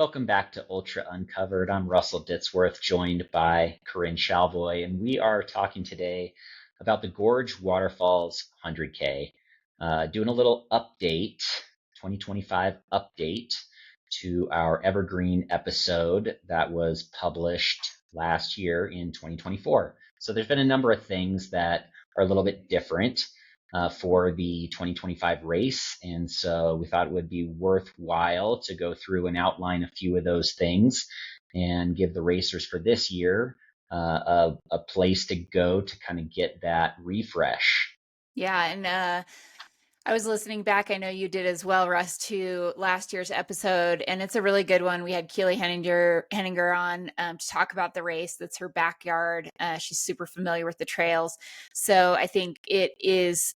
Welcome back to Ultra Uncovered. I'm Russell Ditzworth, joined by Corinne Shalvoy, and we are talking today about the Gorge Waterfalls 100K. Doing a little update, 2025 update to our evergreen episode that was published last year in 2024. So there's been a number of things that are a little bit different for the 2025 race. And so we thought it would be worthwhile to go through and outline a few of those things and give the racers for this year a place to go to kind of get that refresh. Yeah, and I was listening back. I know you did as well, Russ, to last year's episode, and it's a really good one. We had Keely Henninger on to talk about the race. That's her backyard. She's super familiar with the trails, so I think it is.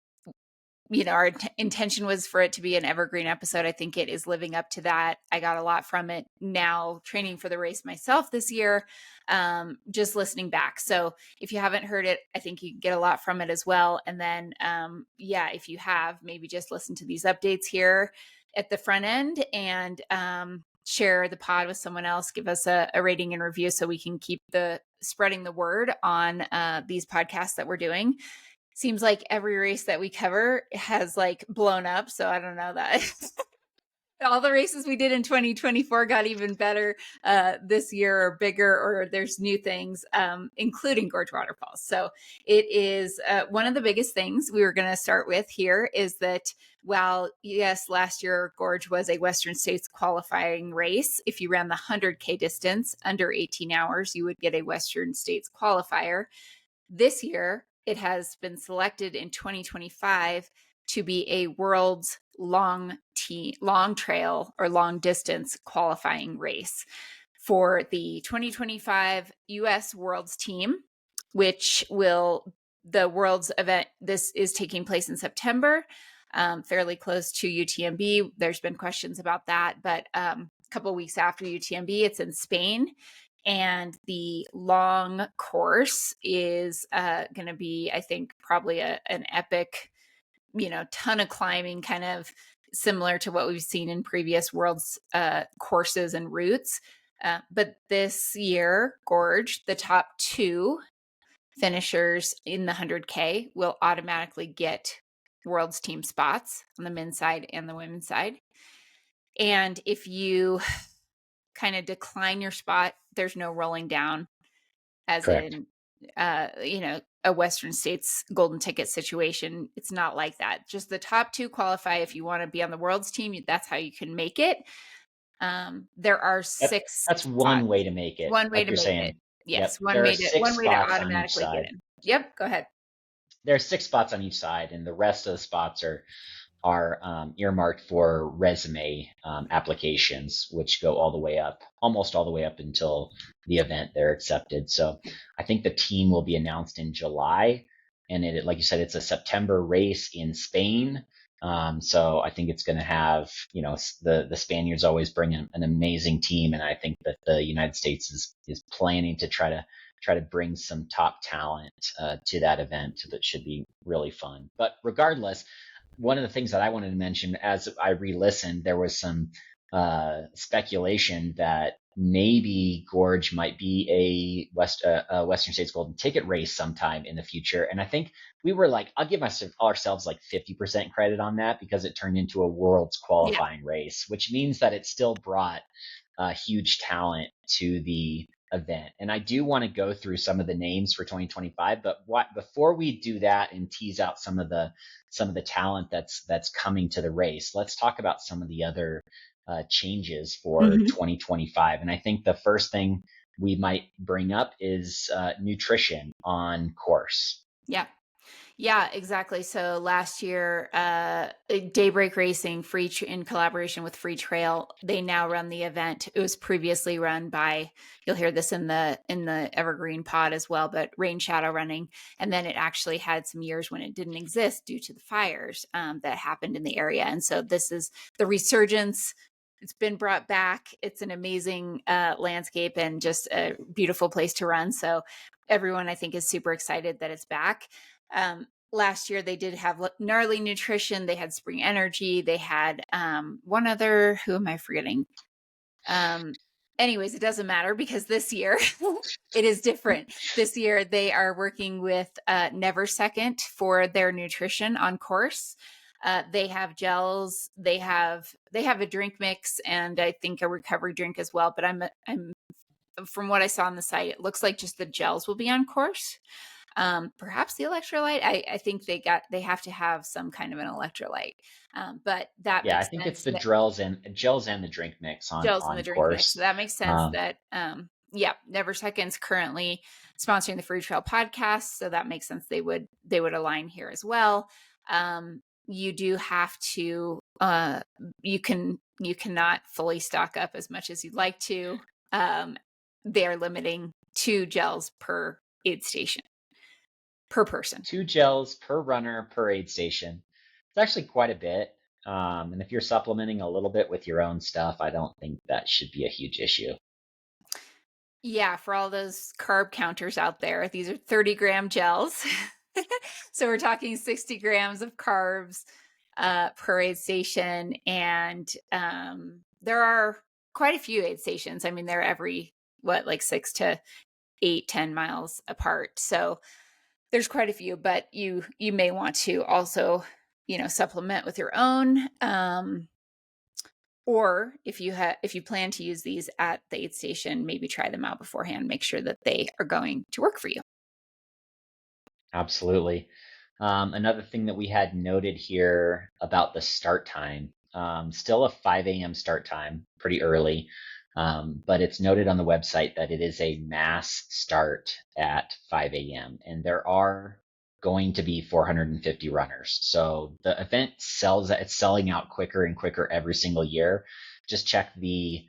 Our intention was for it to be an evergreen episode. I think it is living up to that. I got a lot from it now training for the race myself this year, just listening back. So if you haven't heard it, I think you can get a lot from it as well. And then, if you have, maybe just listen to these updates here at the front end and share the pod with someone else. Give us a rating and review so we can keep spreading the word on these podcasts that we're doing. Seems like every race that we cover has blown up. So I don't know that all the races we did in 2024 got even better this year or bigger, or there's new things, including Gorge Waterfalls. So it is one of the biggest things we were going to start with here is that while, yes, last year Gorge was a Western States qualifying race, if you ran the 100K distance under 18 hours, you would get a Western States qualifier. This year, it has been selected in 2025 to be a world's long trail or long distance qualifying race for the 2025 US Worlds team, which the Worlds event. This is taking place in September, fairly close to UTMB. There's been questions about that, but a couple of weeks after UTMB, it's in Spain. And the long course is going to be, I think, probably an epic, ton of climbing, kind of similar to what we've seen in previous Worlds courses and routes. But this year, Gorge, the top two finishers in the 100K will automatically get Worlds team spots on the men's side and the women's side. And if you kind of decline your spot, there's no rolling down, as Correct. in a Western States golden ticket situation. It's not like that. Just the top two qualify. If you want to be on the Worlds team, that's how you can make it. There are six That's one spots. way to make it, One way like to you're make it. saying. Yes, Yep. There are six one way to spots on each automatically get side. in. Yep, go ahead. There are six spots on each side, and the rest of the spots are earmarked for resume applications, which go all the way up, almost all the way up until the event they're accepted. So I think the team will be announced in July, and like you said, it's a September race in Spain. So I think it's going to have, the Spaniards always bring an amazing team, and I think that the United States is planning to try to bring some top talent to that event. That should be really fun. But regardless, one of the things that I wanted to mention as I re-listened, there was some speculation that maybe Gorge might be a Western States Golden Ticket race sometime in the future. And I think we were like, I'll give ourselves like 50% credit on that because it turned into a world's qualifying race, which means that it still brought huge talent to the event. And I do want to go through some of the names for 2025, but before we do that and tease out some of the talent that's coming to the race, let's talk about some of the other changes for 2025. And I think the first thing we might bring up is nutrition on course. Yeah, exactly. So last year, Daybreak Racing, in collaboration with Free Trail, they now run the event. It was previously run by, you'll hear this in the Evergreen pod as well, but Rain Shadow Running. And then it actually had some years when it didn't exist due to the fires that happened in the area. And so this is the resurgence. It's been brought back. It's an amazing landscape and just a beautiful place to run. So everyone, I think, is super excited that it's back. Last year they did have gnarly nutrition. They had Spring Energy. They had one other, who am I forgetting? Um, anyways, it doesn't matter because this year it is different. This year they are working with Never Second for their nutrition on course. They have gels, they have a drink mix, and I think a recovery drink as well. But I'm from what I saw on the site, it looks like just the gels will be on course. Perhaps the electrolyte. I think they have to have some kind of an electrolyte. But that Yeah, I makes think it's sense. the gels and the drink mix Gels in the on drink mix. course. So that makes sense Um, that yeah, Never Seconds currently sponsoring the Free Trail podcast, so that makes sense they would align here as well. You do have to you cannot fully stock up as much as you'd like to. They are limiting 2 gels per aid station per person. 2 gels per runner per aid station. It's actually quite a bit. And if you're supplementing a little bit with your own stuff, I don't think that should be a huge issue. Yeah, for all those carb counters out there, these are 30-gram gels. So we're talking 60 grams of carbs per aid station. And there are quite a few aid stations. I mean, they're every, like 6 to 8, 10 miles apart. So there's quite a few, but you may want to also, supplement with your own. Or if you plan to use these at the aid station, maybe try them out beforehand. Make sure that they are going to work for you. Absolutely. Another thing that we had noted here about the start time, still a 5 a.m. start time, pretty early, but it's noted on the website that it is a mass start at 5 a.m. and there are going to be 450 runners. So the event it's selling out quicker and quicker every single year. Just check the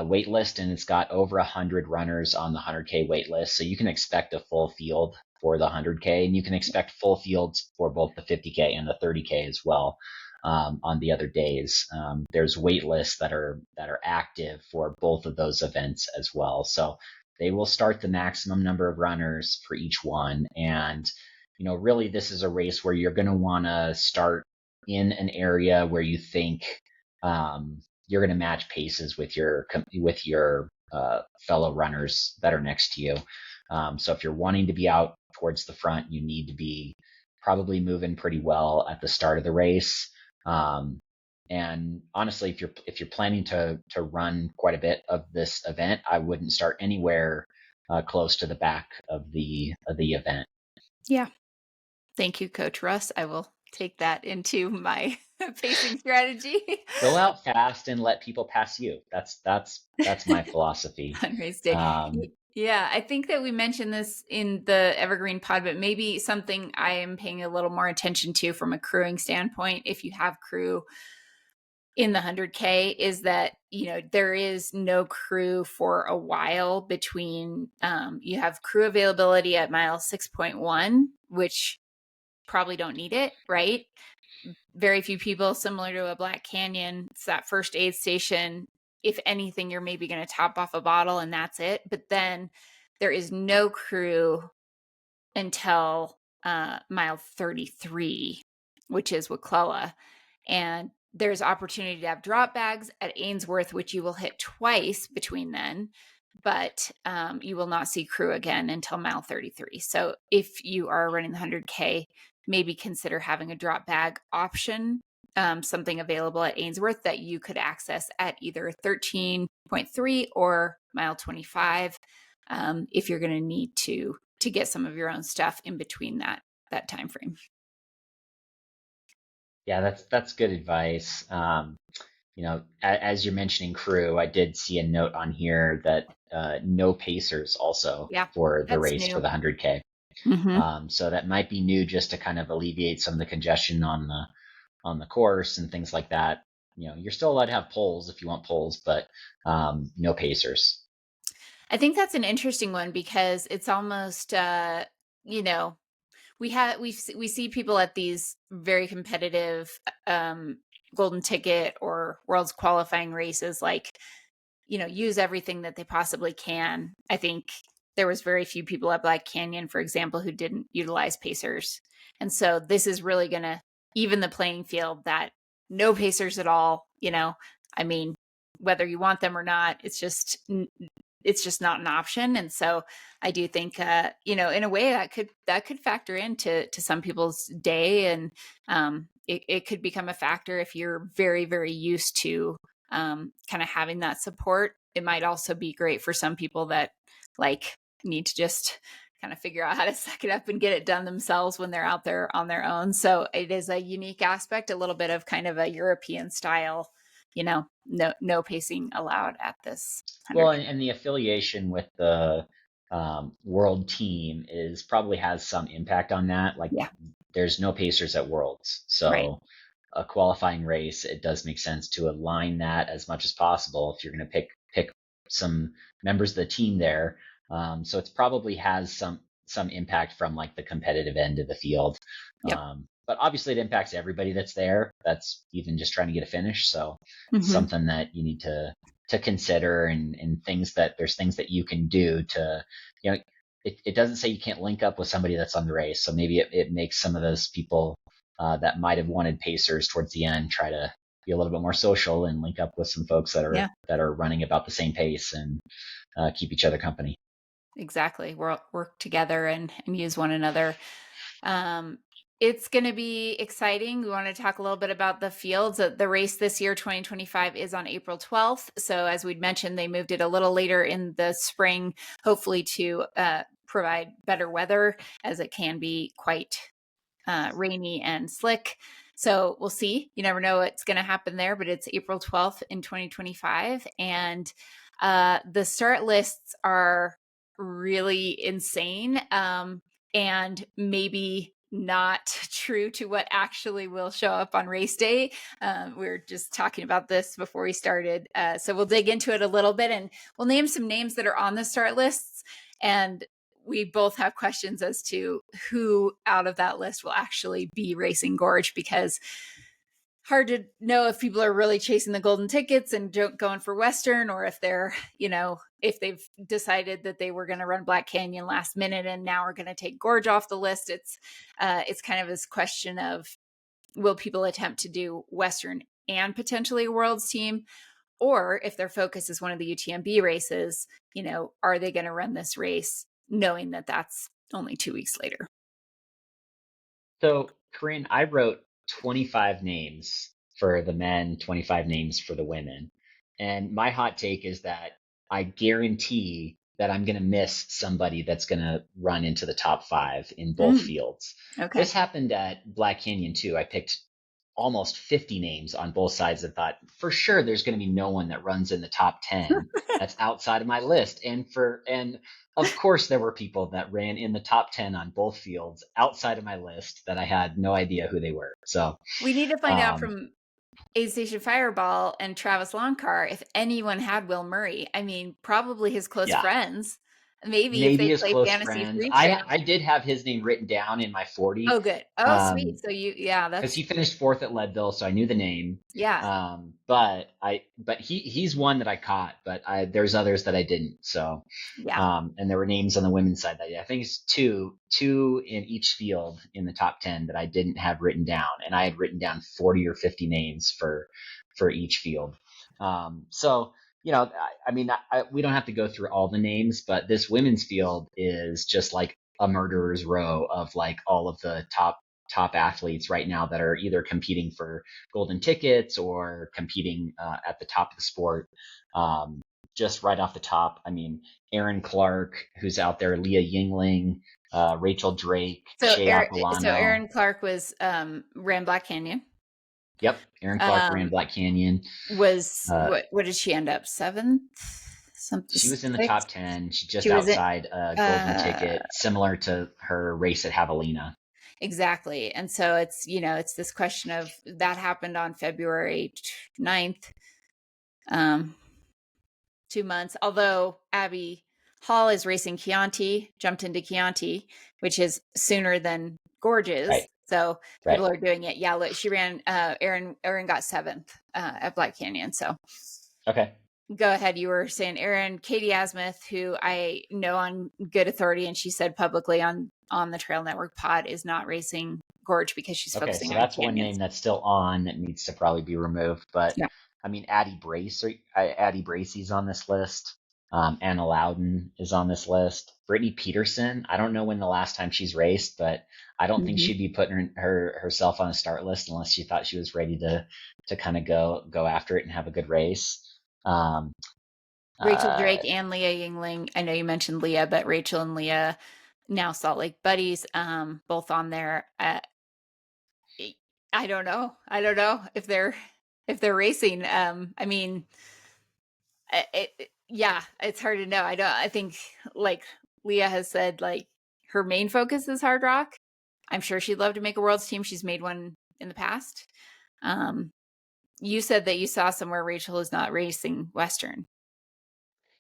wait list and it's got over 100 runners on the 100K wait list. So you can expect a full field for the 100K, and you can expect full fields for both the 50K and the 30K as well. On the other days, there's wait lists that are active for both of those events as well. So they will start the maximum number of runners for each one, and really this is a race where you're going to want to start in an area where you think you're going to match paces with your fellow runners that are next to you. So if you're wanting to be out towards the front, you need to be probably moving pretty well at the start of the race. And honestly, if you're planning to run quite a bit of this event, I wouldn't start anywhere close to the back of the event. Yeah. Thank you, Coach Russ. I will take that into my pacing strategy Go out fast and let people pass you. That's my philosophy. on race day. Um, Yeah, I think that we mentioned this in the Evergreen pod, but maybe something I am paying a little more attention to from a crewing standpoint, if you have crew in the 100K, is that, there is no crew for a while between, you have crew availability at mile 6.1, which probably don't need it, right? Very few people, similar to a Black Canyon. It's that first aid station. If anything, you're maybe going to top off a bottle and that's it. But then there is no crew until mile 33, which is Wacloa. And there's opportunity to have drop bags at Ainsworth, which you will hit twice between then, but you will not see crew again until mile 33. So if you are running the 100K, maybe consider having a drop bag option, something available at Ainsworth that you could access at either 13.3 or mile 25, if you're going to need to get some of your own stuff in between that time frame. yeah, that's good advice. As you're mentioning crew, I did see a note on here that no pacers also Yeah, for the that's race for new. the 100K. Mm-hmm. So that might be new just to kind of alleviate some of the congestion on the course and things like that. You're still allowed to have poles if you want poles, but no pacers. I think that's an interesting one because it's almost, we see people at these very competitive golden ticket or world's qualifying races, like, use everything that they possibly can. I think there was very few people at Black Canyon, for example, who didn't utilize pacers. And so this is really going to even the playing field, that no pacers at all. I mean, whether you want them or not. It's just not an option. And so I do think, in a way that could factor into some people's day, and it could become a factor if you're very, very used to kind of having that support. It might also be great for some people that like need to just kind of figure out how to suck it up and get it done themselves when they're out there on their own. So it is a unique aspect, a little bit of kind of a European style, no pacing allowed at this Well, 100. and the affiliation with the world team is probably has some impact on that. Like, Yeah, there's no pacers at Worlds, right. so a qualifying race, it does make sense to align that as much as possible if you're going to pick some members of the team there. So it's probably has some impact from like the competitive end of the field. Yep. But obviously it impacts everybody that's there. That's even just trying to get a finish. So it's Hmm. something that you need to consider, and there's things that you can do to, you know, it doesn't say you can't link up with somebody that's on the race. So maybe it makes some of those people that might have wanted pacers towards the end try to be a little bit more social and link up with some folks Yeah, that are running about the same pace, and keep each other company. exactly. Work together and use one another. Um, it's going to be exciting. We want to talk a little bit about the fields. The race this year, 2025, is on April 12th. So as we'd mentioned, they moved it a little later in the spring, hopefully to provide better weather, as it can be quite rainy and slick. So we'll see. You never know what's going to happen there, but it's April 12th in 2025. And the start lists are really insane, and maybe not true to what actually will show up on race day. We were just talking about this before we started. So we'll dig into it a little bit, and we'll name some names that are on the start lists. And we both have questions as to who out of that list will actually be racing Gorge, because hard to know if people are really chasing the golden tickets and going for Western, or if they're, if they've decided that they were going to run Black Canyon last minute and now are going to take Gorge off the list. It's kind of this question of, will people attempt to do Western and potentially a Worlds team? Or if their focus is one of the UTMB races, are they going to run this race knowing that that's only 2 weeks later? So, Corinne, I wrote 25 names for the men, 25 names for the women. And my hot take is that I guarantee that I'm going to miss somebody that's going to run into the top five in both Mm, fields. okay. This happened at Black Canyon too. I picked almost 50 names on both sides and thought for sure there's going to be no one that runs in the top 10 that's outside of my list. And of course there were people that ran in the top 10 on both fields outside of my list that I had no idea who they were. So We need to find out um from Aid Station Fireball and Travis Longcar if anyone had Will Murray. I mean, probably his close yeah, friends. Maybe if they maybe his play close fantasy friends. free for I him. did have his name written down in my 40. Oh, good. Oh, sweet. Um So yeah, because that's, he finished fourth at Leadville, so I knew the name. yeah, But he's one that I caught, but there's others that I didn't. So, yeah, and there were names on the women's side that I think it's two in each field in the top 10 that I didn't have written down, and I had written down 40 or 50 names for each field. So I mean, we don't have to go through all the names, but this women's field is just like a murderer's row of like all of the top athletes right now that are either competing for golden tickets or competing at the top of the sport. Just right off the top, I mean, Aaron Clark, who's out there, Leah Yingling, Rachel Drake, so Shea Aaron, Aquilano. Clark was ran Black Canyon. Yep, Aaron Clark ran Um, Black Canyon. was Uh, what did she end up? Seventh, something, she was in the top sixth. 10. She's just She was it. outside a golden Uh, ticket, similar to her race at Javelina. exactly. And so it's this question of that happened on February 9th. Um, 2 months. Although Abby Hall is racing Chianti, jumped into Chianti, which is sooner than Gorges. Right, So right. people are doing it. Yeah, look, she ran. Aaron got seventh at Black Canyon. So Okay. go ahead. You were saying Aaron, Katie Asmuth, who I know on good authority, and she said publicly on the Trail Network pod, is not racing Gorge because she's Okay, so focusing on that's one name canyons. that's still on that needs to probably be removed. But Yeah. I mean, Addie Bracey's on this list. Anna Loudon is on this list. Brittany Peterson, I don't know when the last time she's raced, but I don't think Mhm. she'd be putting herself on a start list unless she thought she was ready to kind of go after it and have a good race. Um, Rachel uh, Drake and Leah Yingling. I know you mentioned Leah, but Rachel and Leah, now Salt Lake buddies, both on there. I don't know. I don't know if they're racing. I mean, yeah, it's hard to know. I think like Leah has said, like her main focus is hard rock. I'm sure she'd love to make a world's team. She's made one in the past. Um, you said that you saw somewhere Rachel is not racing Western.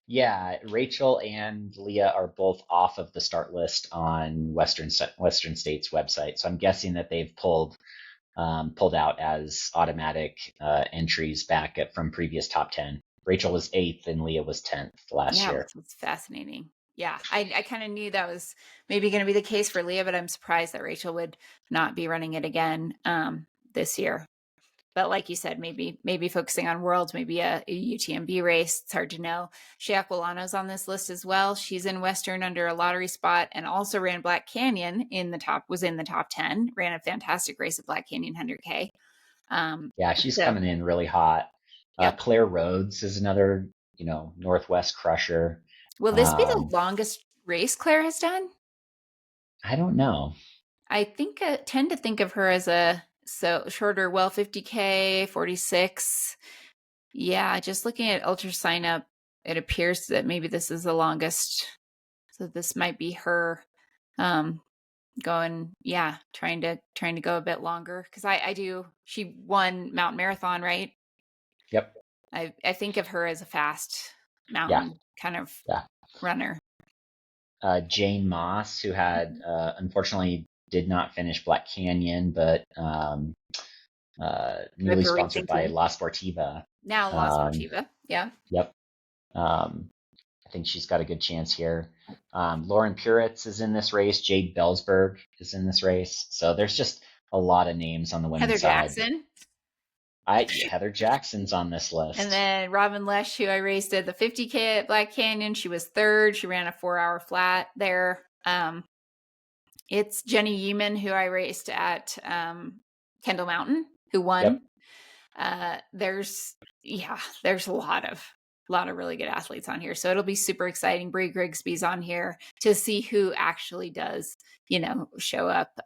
yeah, Rachel and Leah are both off of the start list on Western State's website, so I'm guessing that they've pulled out as automatic entries back from previous top 10. Rachel was eighth and Leah was 10th last Yeah, year. it's fascinating. Yeah, I kind of knew that was maybe going to be the case for Leah, but I'm surprised that Rachel would not be running it again this year. But like you said, maybe focusing on worlds, maybe a UTMB race. It's hard to know. Shea Aquilano's on this list as well. She's in Western under a lottery spot and also ran Black Canyon was in the top 10, ran a fantastic race at Black Canyon 100K. Yeah, she's So, coming in really hot. yep. Claire Rhodes is another, Northwest crusher. Will this be the Um, longest race Claire has done? I don't know. I think tend to think of her as a so shorter, well, 50K, 46. Yeah, just looking at ultra sign up, it appears that maybe this is the longest. So this might be her um going, yeah, trying to go a bit longer. Because I do she won Mountain Marathon, right? Yep. I think of her as a fast Yeah. mountain kind of Yeah. runner. Jane Moss, who had unfortunately did not finish Black Canyon, but Good newly for sponsored by rethinking. La Sportiva. Now La Um, Sportiva. Yeah. yep. Um, I think she's got a good chance here. Lauren Puritz is in this race. Jade Belsberg is in this race. So there's just a lot of names on the Heather women's side. Jackson. Heather Jackson's on this And list. then Robin Lesh, who I raced at the 50K at Black Canyon, she was third. She ran a 4 hour flat there. It's Jenny Yeeman, who I raced at Kendall Mountain, who won. Yep. There's a lot of really good athletes on here. So it'll be super exciting. Bree Grigsby's on here to see who actually does, show up.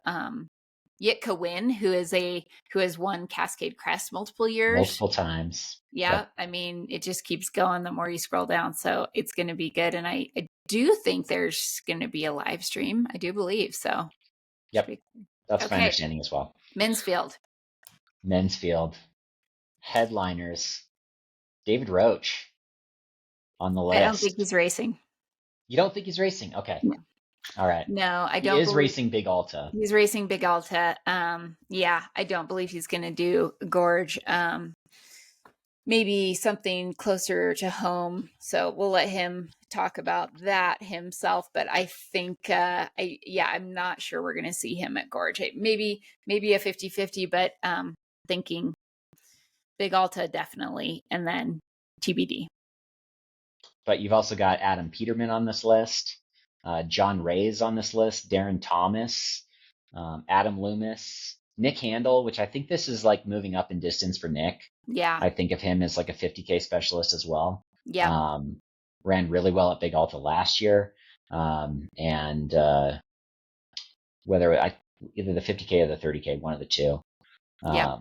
Yitka Wynn, who has won Cascade Crest multiple years. Multiple times. Yeah, Yep. I mean, it just keeps going the more you scroll down. So it's going to be good. And I do think there's going to be a live stream. I do believe so. Should Yep. be That's my okay. understanding as well. Men's field. Men's field. Headliners. David Roach on the I don't think list. he's racing. You don't think he's racing? Okay. No, All right. no, I He don't is believe racing Big Alta. he's racing Big Alta. Yeah, I don't believe he's going to do Gorge. Maybe something closer to home. So we'll let him talk about that himself. But I think, I'm not sure we're going to see him at Gorge. Maybe a 50-50, but thinking Big Alta definitely, and then TBD. But you've also got Adam Peterman on this list. John Ray's on this list. Darren Thomas. Adam Loomis. Nick Handel, which I think this is like moving up in distance for Nick. Yeah, I think of him as like a 50K specialist as well. yeah, Um, ran really well at Big Alta last year. And whether I either the 50K or the 30K, one of the two. yeah.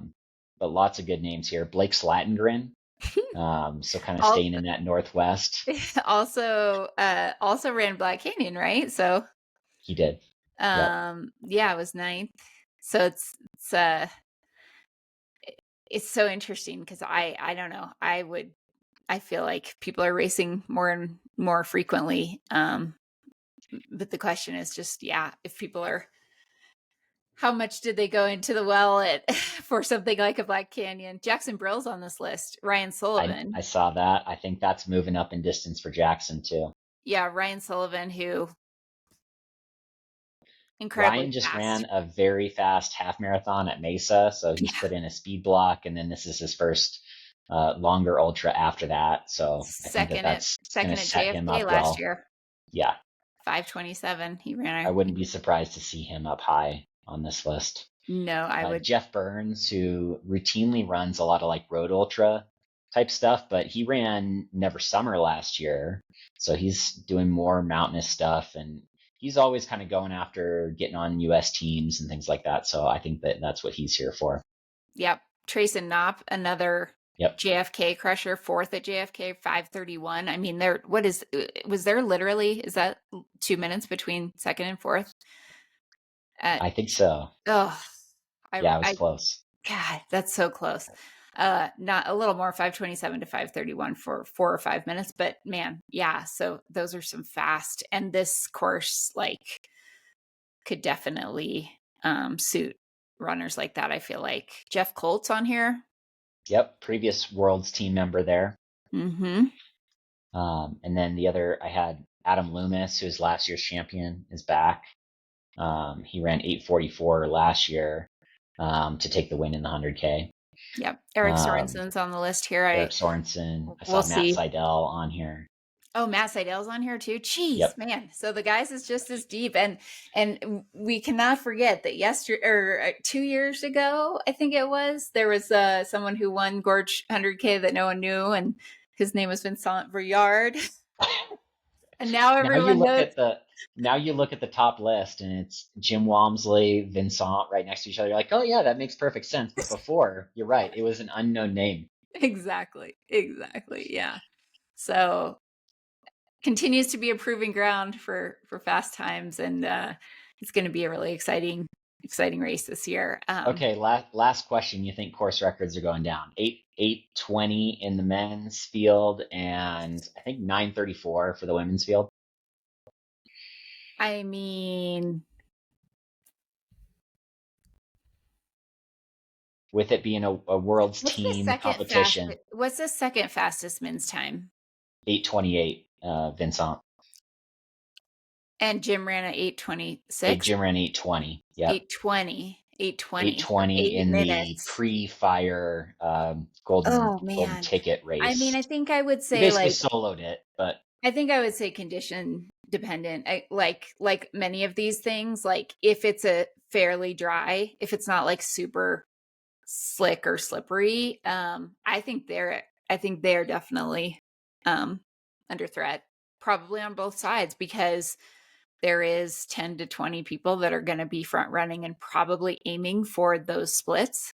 But lots of good names here. Blake Slatengren. So kind of Al- staying in that Northwest. also ran Black Canyon, right? So He did. Yep. yeah, it was ninth. So it's so interesting because I don't know. I feel like people are racing more and more frequently. But the question is just, yeah, if people are, how much did they go into the well for something like a Black Canyon? Jackson Brill's on this list. Ryan I Sullivan. saw that. I think that's moving up in distance for Jackson too. Yeah, Ryan Sullivan, who incredibly Ryan just fast. ran a very fast half marathon at Mesa, so he's Yeah. put in a speed block, and then this is his first longer ultra after that. So I think Second at that's going second to at set him JFK up last well. year. Yeah, 5:27. He ran I a wouldn't be surprised to see him up high on this list. no, I would. Jeff Burns, who routinely runs a lot of like road ultra type stuff, but he ran Never Summer last year. So he's doing more mountainous stuff, and he's always kind of going after getting on US teams and things like that. So I think that that's what he's here for. Yep. Trayson Knopp, another Yep. JFK crusher, fourth at JFK, 5:31. I mean, was there literally, is that 2 minutes between second and fourth? At, I think so. oh, Yeah, it was I, close. God, that's so close. Not a little more, 5:27 to 5:31 for 4 or 5 minutes, but man, yeah. So those are some fast, and this course like could definitely suit runners like that. I feel like Jeff Colt's on here. Yep, previous Worlds team member there. Mm-hmm. And then the other, I had Adam Loomis, who's last year's champion, is back. He ran 8:44 last year to take the win in the 100K. Yep. Eric Um, Sorensen's on the list here. Eric Sorensen. I We'll saw Matt see. Seidel on here. Oh, Matt Seidel's on here too. Jeez, Yep. man. So the guys is just as deep, and we cannot forget that yesterday or 2 years ago, I think it was, there was someone who won Gorge 100K that no one knew, and his name was Vincent Brouillard. And now Now you everyone look knows. at the now you look at the top list, and it's Jim Walmsley, Vincent right next to each other. You're like, oh yeah, that makes perfect sense. But before, you're right, it was an unknown name. Exactly. Exactly. Yeah. So continues to be a proving ground for fast times, and it's going to be a really exciting race this year. Okay, last question. You think course records are going down? 8:20 in the men's field, and I think 9:34 for the women's field. I mean, With it being a world's team competition, what's the second fastest men's time? 8:28. Vincent. And Jim ran at 8:26. Jim ran 8:20. Yep. 8:20. 8:20. So 8:20 8 in the minutes. pre-fire golden Oh man. ticket I mean, race. I think I would He say basically like soloed it, but I think I would say condition dependent. Like many of these things, like if it's a fairly dry, if it's not like super slick or slippery, I think they're definitely um under threat, probably on both sides, because there is 10 to 20 people that are going to be front running and probably aiming for those splits.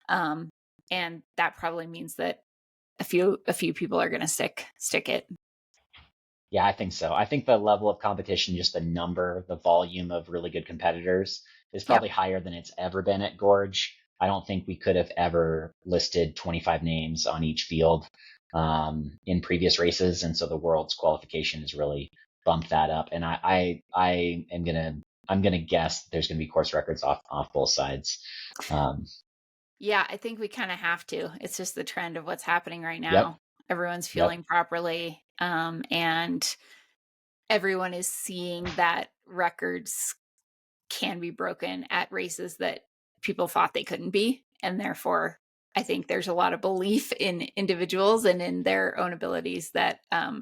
Um, and that probably means that a few people are going to stick it. yeah, I think so. I think the level of competition, just the number, the volume of really good competitors is Yep. probably higher than it's ever been at Gorge. I don't think we could have ever listed 25 names on each field in previous races, and so the world's qualification has really bumped that up. And I'm gonna guess there's gonna be course records off both sides. Um, Yeah, I think we kind of have to. It's just the trend of what's happening right yep, now. Everyone's yep. feeling properly, and everyone is seeing that records can be broken at races that people thought they couldn't be. And therefore, I think there's a lot of belief in individuals and in their own abilities that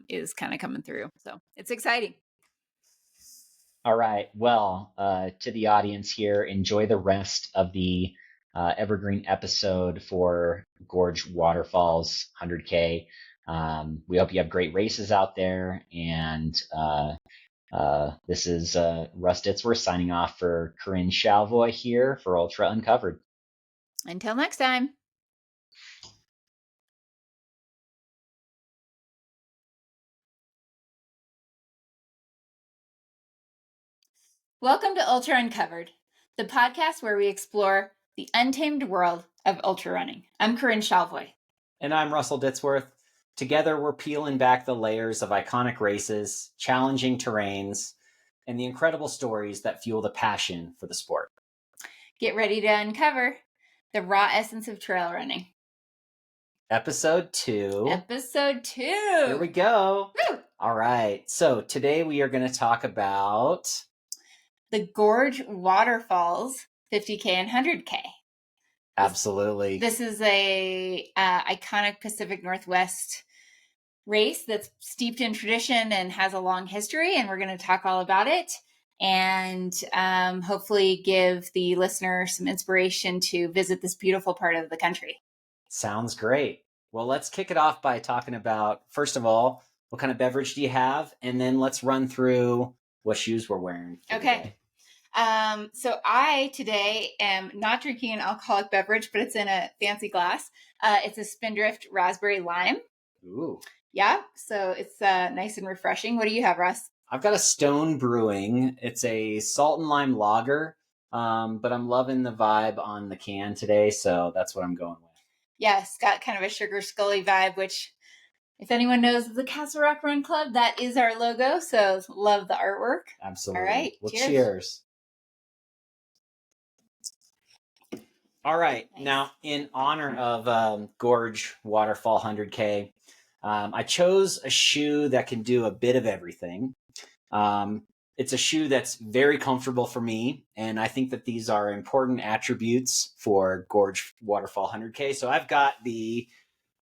is kind of coming through. So it's exciting. All right. Well, to the audience here, enjoy the rest of the evergreen episode for Gorge Waterfalls 100K. We hope you have great races out there. And this is Russ Ditzworth signing off for Corinne Chalvoy here for Ultra Uncovered. Until next time. Welcome to Ultra Uncovered, the podcast where we explore the untamed world of ultra running. I'm Corinne Chalvoy. And I'm Russell Ditzworth. Together, we're peeling back the layers of iconic races, challenging terrains, and the incredible stories that fuel the passion for the sport. Get ready to uncover the raw essence of trail running. Episode 2. Episode 2. Here we go. Woo! All right. So today we are going to talk about the Gorge Waterfalls 50K and 100K. Absolutely. This is a iconic Pacific Northwest race that's steeped in tradition and has a long history, and we're going to talk all about it and hopefully give the listener some inspiration to visit this beautiful part of the country. Sounds great. Well, let's kick it off by talking about, first of all, what kind of beverage do you have? And then let's run through what shoes we're wearing. Okay. So I today am not drinking an alcoholic beverage, but it's in a fancy glass. It's a Spindrift Raspberry Lime. Ooh. Yeah, so it's nice and refreshing. What do you have, Russ? I've got a Stone Brewing. It's a salt and lime lager, but I'm loving the vibe on the can today, so that's what I'm going with. Yeah, it's got kind of a Sugar Scully vibe, which if anyone knows the Castle Rock Run Club, that is our logo, so love the artwork. Absolutely. All right, well, cheers. Cheers. All right. Nice. Now, in honor of Gorge Waterfall 100K, I chose a shoe that can do a bit of everything. It's a shoe that's very comfortable for me, and I think that these are important attributes for Gorge Waterfall 100K. So I've got the,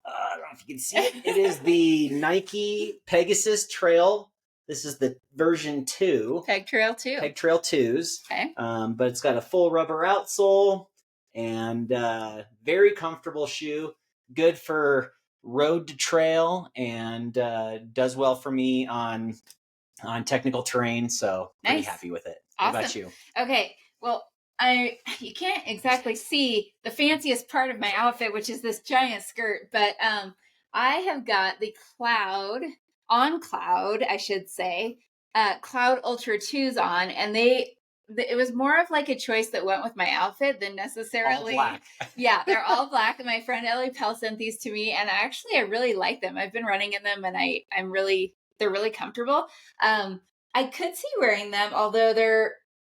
I don't know if you can see it, it is the Nike Pegasus Trail. This is the version 2. Peg Trail 2. Peg Trail 2s. Okay. But it's got a full rubber outsole and very comfortable shoe. Good for road to trail and does well for me on technical terrain. So pretty Nice. happy with it. Awesome. What about you? Okay. Well, you can't exactly see the fanciest part of my outfit, which is this giant skirt, but I have got the Cloud, I should say, Cloud Ultra 2s on, and it was more of like a choice that went with my outfit than necessarily all black. Yeah, they're all black. My friend Ellie Pell sent these to me, and I really like them. I've been running in them, and they're really comfortable. I could see wearing them, although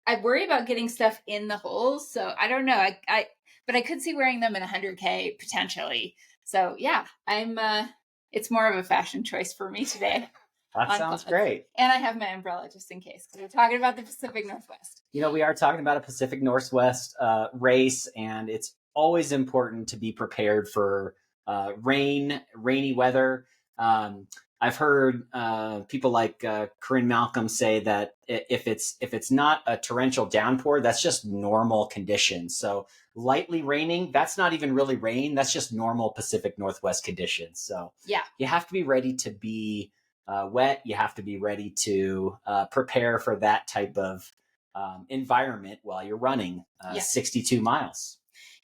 I worry about getting stuff in the holes, so I don't know. But I could see wearing them in 100K potentially. So yeah, it's more of a fashion choice for me today. That sounds great. And I have my umbrella just in case, because we're talking about the Pacific Northwest. You know, we are talking about a Pacific Northwest race, and it's always important to be prepared for rainy weather. I've heard people like Corinne Malcolm say that if it's not a torrential downpour, that's just normal conditions. So lightly raining, that's not even really rain. That's just normal Pacific Northwest conditions. So yeah, you have to be ready to be wet. You have to be ready to prepare for that type of environment while you're running 62 miles.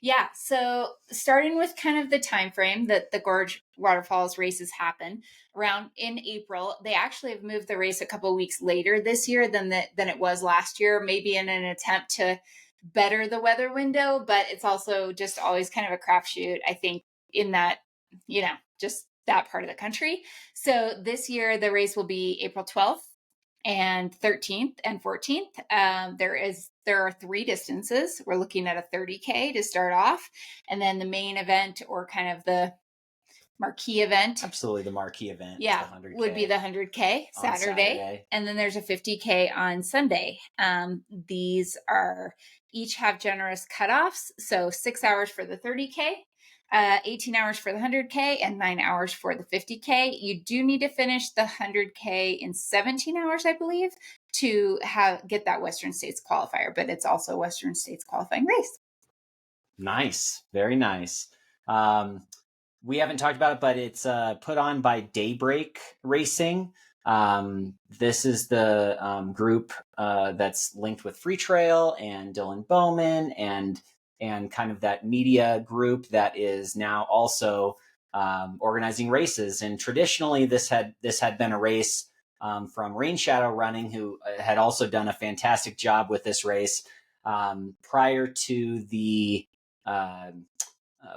Yeah, so starting with kind of the time frame that the Gorge Waterfalls races happen around in April, they actually have moved the race a couple of weeks later this year than it was last year, maybe in an attempt to better the weather window, but it's also just always kind of a crapshoot, I think, in that, just that part of the country. So this year the race will be April 12th and 13th and 14th. There are 3 distances. We're looking at a 30K to start off, and then the main event, or kind of the marquee event. Absolutely, the marquee event. Yeah, would be the 100K Saturday, and then there's a 50K on Sunday. These each have generous cutoffs, so 6 hours for the 30K. 18 hours for the 100K and 9 hours for the 50K. You do need to finish the 100K in 17 hours, I believe, to get that Western States qualifier, but it's also a Western States qualifying race. Nice. Very nice. We haven't talked about it, but it's put on by Daybreak Racing. This is the group that's linked with Free Trail and Dylan Bowman and kind of that media group that is now also organizing races. And traditionally, this had been a race from Rain Shadow Running, who had also done a fantastic job with this race prior to the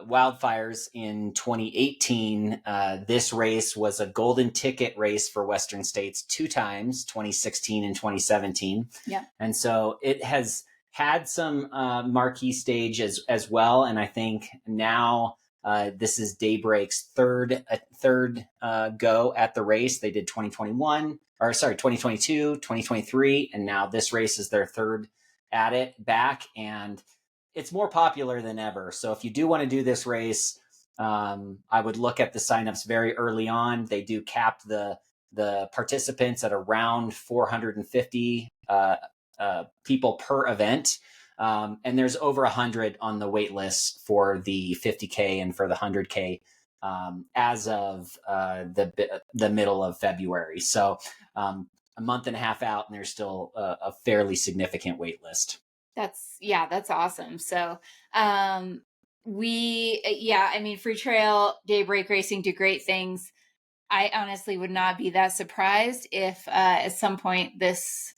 wildfires in 2018. This race was a golden ticket race for Western States 2 times, 2016 and 2017. Yeah, and so it has had some marquee stage as well. And I think now this is Daybreak's third go at the race. They did 2022, 2023, and now this race is their third at it back. And it's more popular than ever. So if you do want to do this race, I would look at the signups very early on. They do cap the participants at around 450 people per event. And there's over 100 on the wait list for the 50K and for the 100K as of the middle of February. So a month and a half out, and there's still a fairly significant wait list. That's awesome. So, I mean, Free Trail, Daybreak Racing do great things. I honestly would not be that surprised if at some point this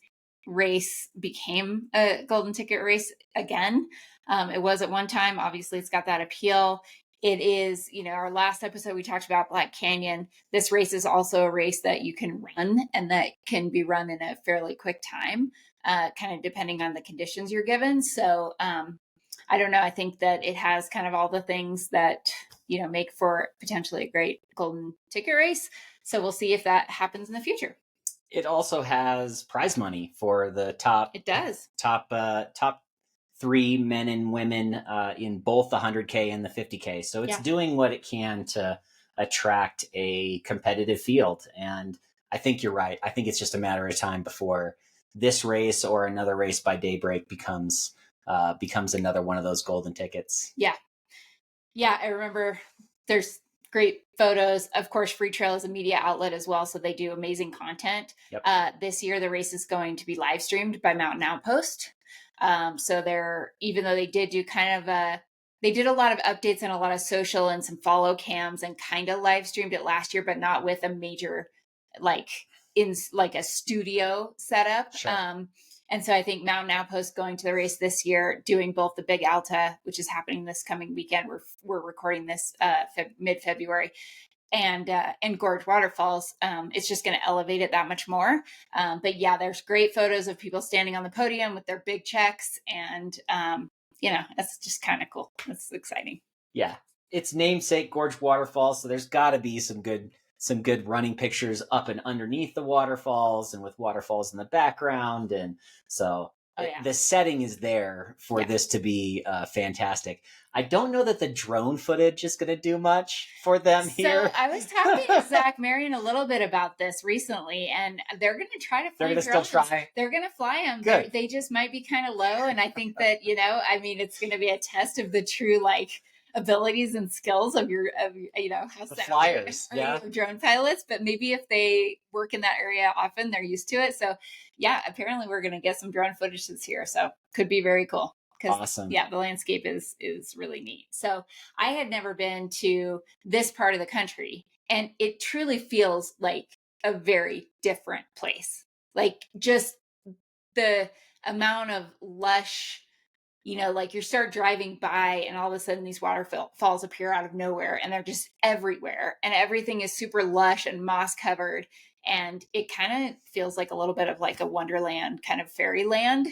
race became a golden ticket race again. It was at one time. Obviously, it's got that appeal. It is, our last episode we talked about Black Canyon. This race is also a race that you can run and that can be run in a fairly quick time, kind of depending on the conditions you're given. So I don't know. I think that it has kind of all the things that, make for potentially a great golden ticket race. So we'll see if that happens in the future. It also has prize money for the top. It does. Top 3 men and women in both the 100K and the 50K. So it's doing what it can to attract a competitive field. And I think you're right. I think it's just a matter of time before this race or another race by Daybreak becomes another one of those golden tickets. Yeah, I remember there's great photos. Of course, Free Trail is a media outlet as well, so they do amazing content. Yep. This year, the race is going to be live streamed by Mountain Outpost. So even though they did do they did a lot of updates and a lot of social and some follow cams and kind of live streamed it last year, but not with a major, in a studio setup. Sure. And so I think Mountain Outpost going to the race this year, doing both the Big Alta, which is happening this coming weekend. We're recording this mid-February, and Gorge Waterfalls. It's just going to elevate it that much more. But yeah, there's great photos of people standing on the podium with their big checks, and that's just kind of cool. That's exciting. Yeah, it's namesake Gorge Waterfalls, so there's got to be some good running pictures up and underneath the waterfalls and with waterfalls in the background. And so the setting is there for this to be fantastic. I don't know that the drone footage is going to do much for them here. So I was talking to Zach Marion a little bit about this recently, and they're going to try to fly drones. They're going to still try? They're going to fly them. Good. They just might be kind of low, and I think that, it's going to be a test of the true, abilities and skills of how the flyers, drone pilots. But maybe if they work in that area often, they're used to it. So yeah, apparently we're going to get some drone footage this year, so could be very cool. Awesome. Yeah, the landscape is really neat. So I had never been to this part of the country, and it truly feels like a very different place. Just the amount of lush, you start driving by and all of a sudden these waterfalls appear out of nowhere, and they're just everywhere, and everything is super lush and moss covered. And it kind of feels like a little bit of a Wonderland kind of fairyland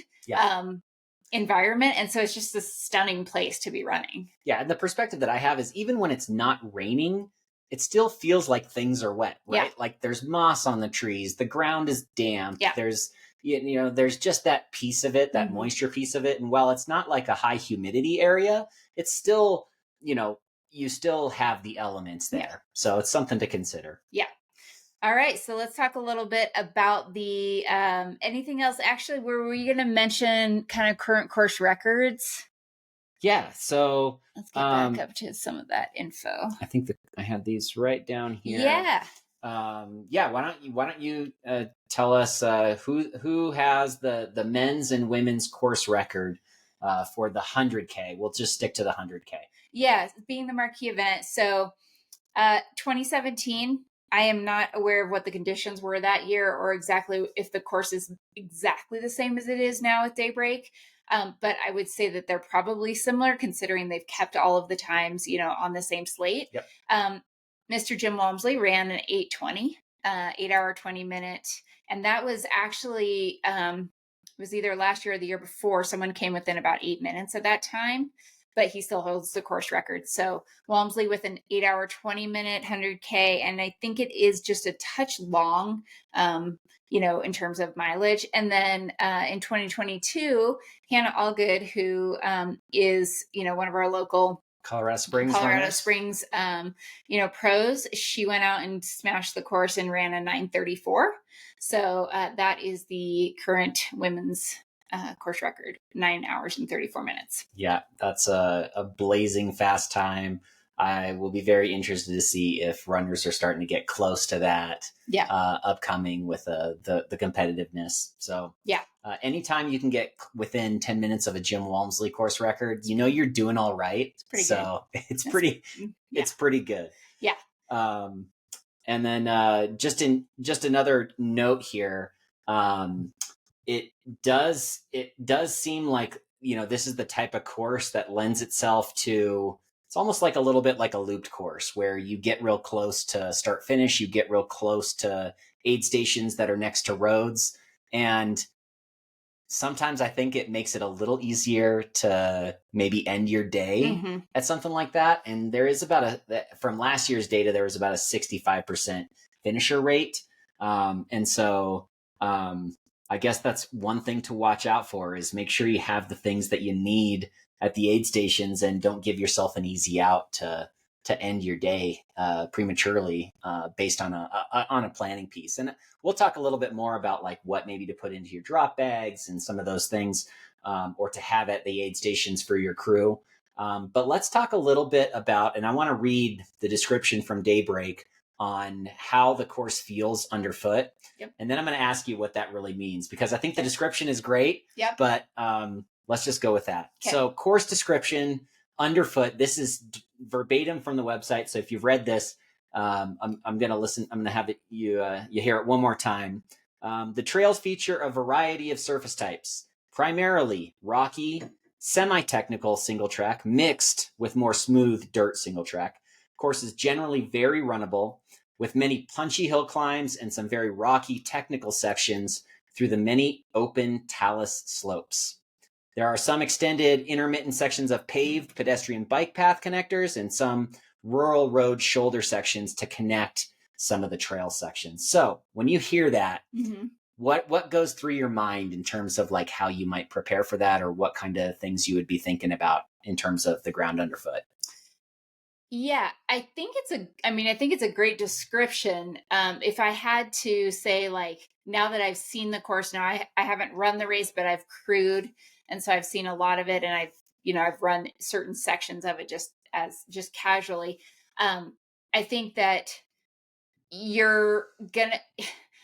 environment. And so it's just a stunning place to be running. Yeah. And the perspective that I have is even when it's not raining, it still feels like things are wet, right? Yeah. There's moss on the trees. The ground is damp. Yeah. There's just that piece of it, that moisture piece of it. And while it's not like a high humidity area, it's still, you still have the elements there. Yeah. So it's something to consider. Yeah. All right. So let's talk a little bit about the, anything else. Actually, were we going to mention kind of current course records? Yeah. So let's get back up to some of that info. I think that I had these right down here. Yeah. Why don't you tell us who has the men's and women's course record for the 100K? We'll just stick to the 100K. Yeah, being the marquee event. So 2017, I am not aware of what the conditions were that year or exactly if the course is exactly the same as it is now at Daybreak. But I would say that they're probably similar considering they've kept all of the times, on the same slate. Yep. Mr. Jim Walmsley ran an 8:20, 8 hour, 20 minute. And that was actually, it was either last year or the year before, someone came within about 8 minutes at that time. but he still holds the course record. So Walmsley with an 8-hour, 20-minute 100K. And I think it is just a touch long, in terms of mileage. And then in 2022, Hannah Allgood, who is, one of our local Colorado Springs pros, she went out and smashed the course and ran a 9:34. So that is the current women's course record, 9 hours and 34 minutes. Yeah, that's a blazing fast time. I will be very interested to see if runners are starting to get close to that upcoming with the competitiveness. So anytime you can get within 10 minutes of a Jim Walmsley course record, you're doing all right. It's pretty good. It's pretty good. Yeah. And then just another note here, it does seem like, this is the type of course that lends itself to, it's almost like a little bit like a looped course where you get real close to start finish, you get real close to aid stations that are next to roads. And sometimes I think it makes it a little easier to maybe end your day at something like that. And there is from last year's data, there was about a 65% finisher rate. And so I guess that's one thing to watch out for, is make sure you have the things that you need at the aid stations and don't give yourself an easy out to end your day prematurely based on a planning piece. And we'll talk a little bit more about like what maybe to put into your drop bags and some of those things, or to have at the aid stations for your crew. But let's talk a little bit about, and I want to read the description from Daybreak on how the course feels underfoot. Yep. And then I'm going to ask you what that really means, because I think the description is great, yep. but let's just go with that. Okay. So course description underfoot, this is verbatim from the website. So if you've read this, I'm going to listen. I'm going to have you hear it one more time. The trails feature a variety of surface types, primarily rocky, semi-technical single track mixed with more smooth dirt single track. Course is generally very runnable, with many punchy hill climbs and some very rocky technical sections through the many open talus slopes. There are some extended intermittent sections of paved pedestrian bike path connectors and some rural road shoulder sections to connect some of the trail sections. So when you hear that, what goes through your mind in terms of like how you might prepare for that, or what kind of things you would be thinking about in terms of the ground underfoot? Yeah, I think it's a great description. If I had to say, like, now that I've seen the course, now I haven't run the race, but I've crewed. And so I've seen a lot of it, and I've run certain sections of it just casually. I think that you're gonna,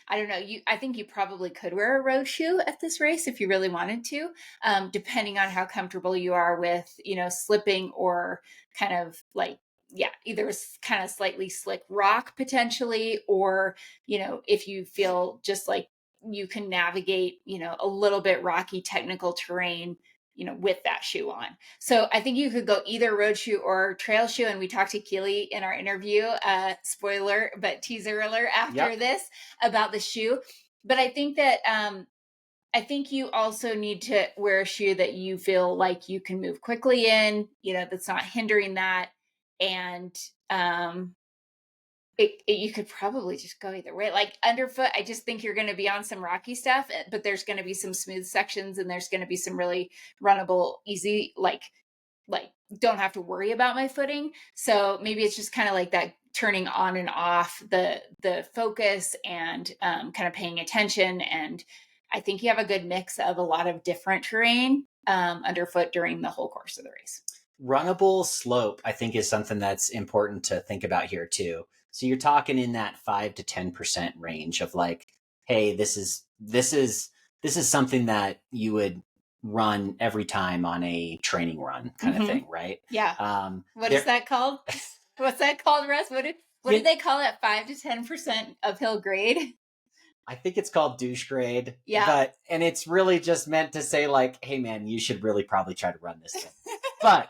I don't know, I think you probably could wear a road shoe at this race if you really wanted to, depending on how comfortable you are with, slipping or kind of like, either kind of slightly slick rock potentially, or, if you feel just like you can navigate, a little bit rocky technical terrain, with that shoe on. So I think you could go either road shoe or trail shoe. And we talked to Keely in our interview, spoiler, but teaser alert after this about the shoe. But I think that, I think you also need to wear a shoe that you feel like you can move quickly in, that's not hindering that. And you could probably just go either way. Like underfoot, I just think you're going to be on some rocky stuff, but there's going to be some smooth sections, and there's going to be some really runnable, easy, like don't have to worry about my footing. So maybe it's just kind of like that turning on and off the focus and kind of paying attention. And I think you have a good mix of a lot of different terrain underfoot during the whole course of the race. Runnable slope, I think, is something that's important to think about here too. So you're talking in that 5 to 10% range of like, hey, this is something that you would run every time on a training run kind of thing, right? Yeah. What is that called? What's that called, Russ? What did they call it? 5 to 10% uphill grade? I think it's called douche grade. Yeah. And it's really just meant to say like, hey man, you should really probably try to run this thing. But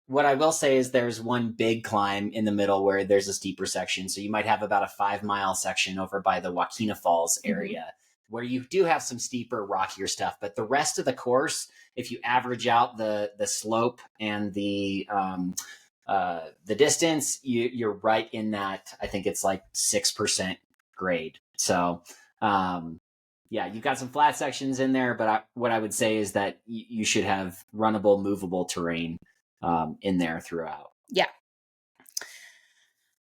what I will say is there's one big climb in the middle where there's a steeper section. So you might have about a 5-mile section over by the Joaquina Falls area where you do have some steeper, rockier stuff. But the rest of the course, if you average out the slope and the distance, you're right in that. I think it's like 6% grade. So yeah, you've got some flat sections in there, but what I would say is that you should have runnable, movable terrain in there throughout. Yeah.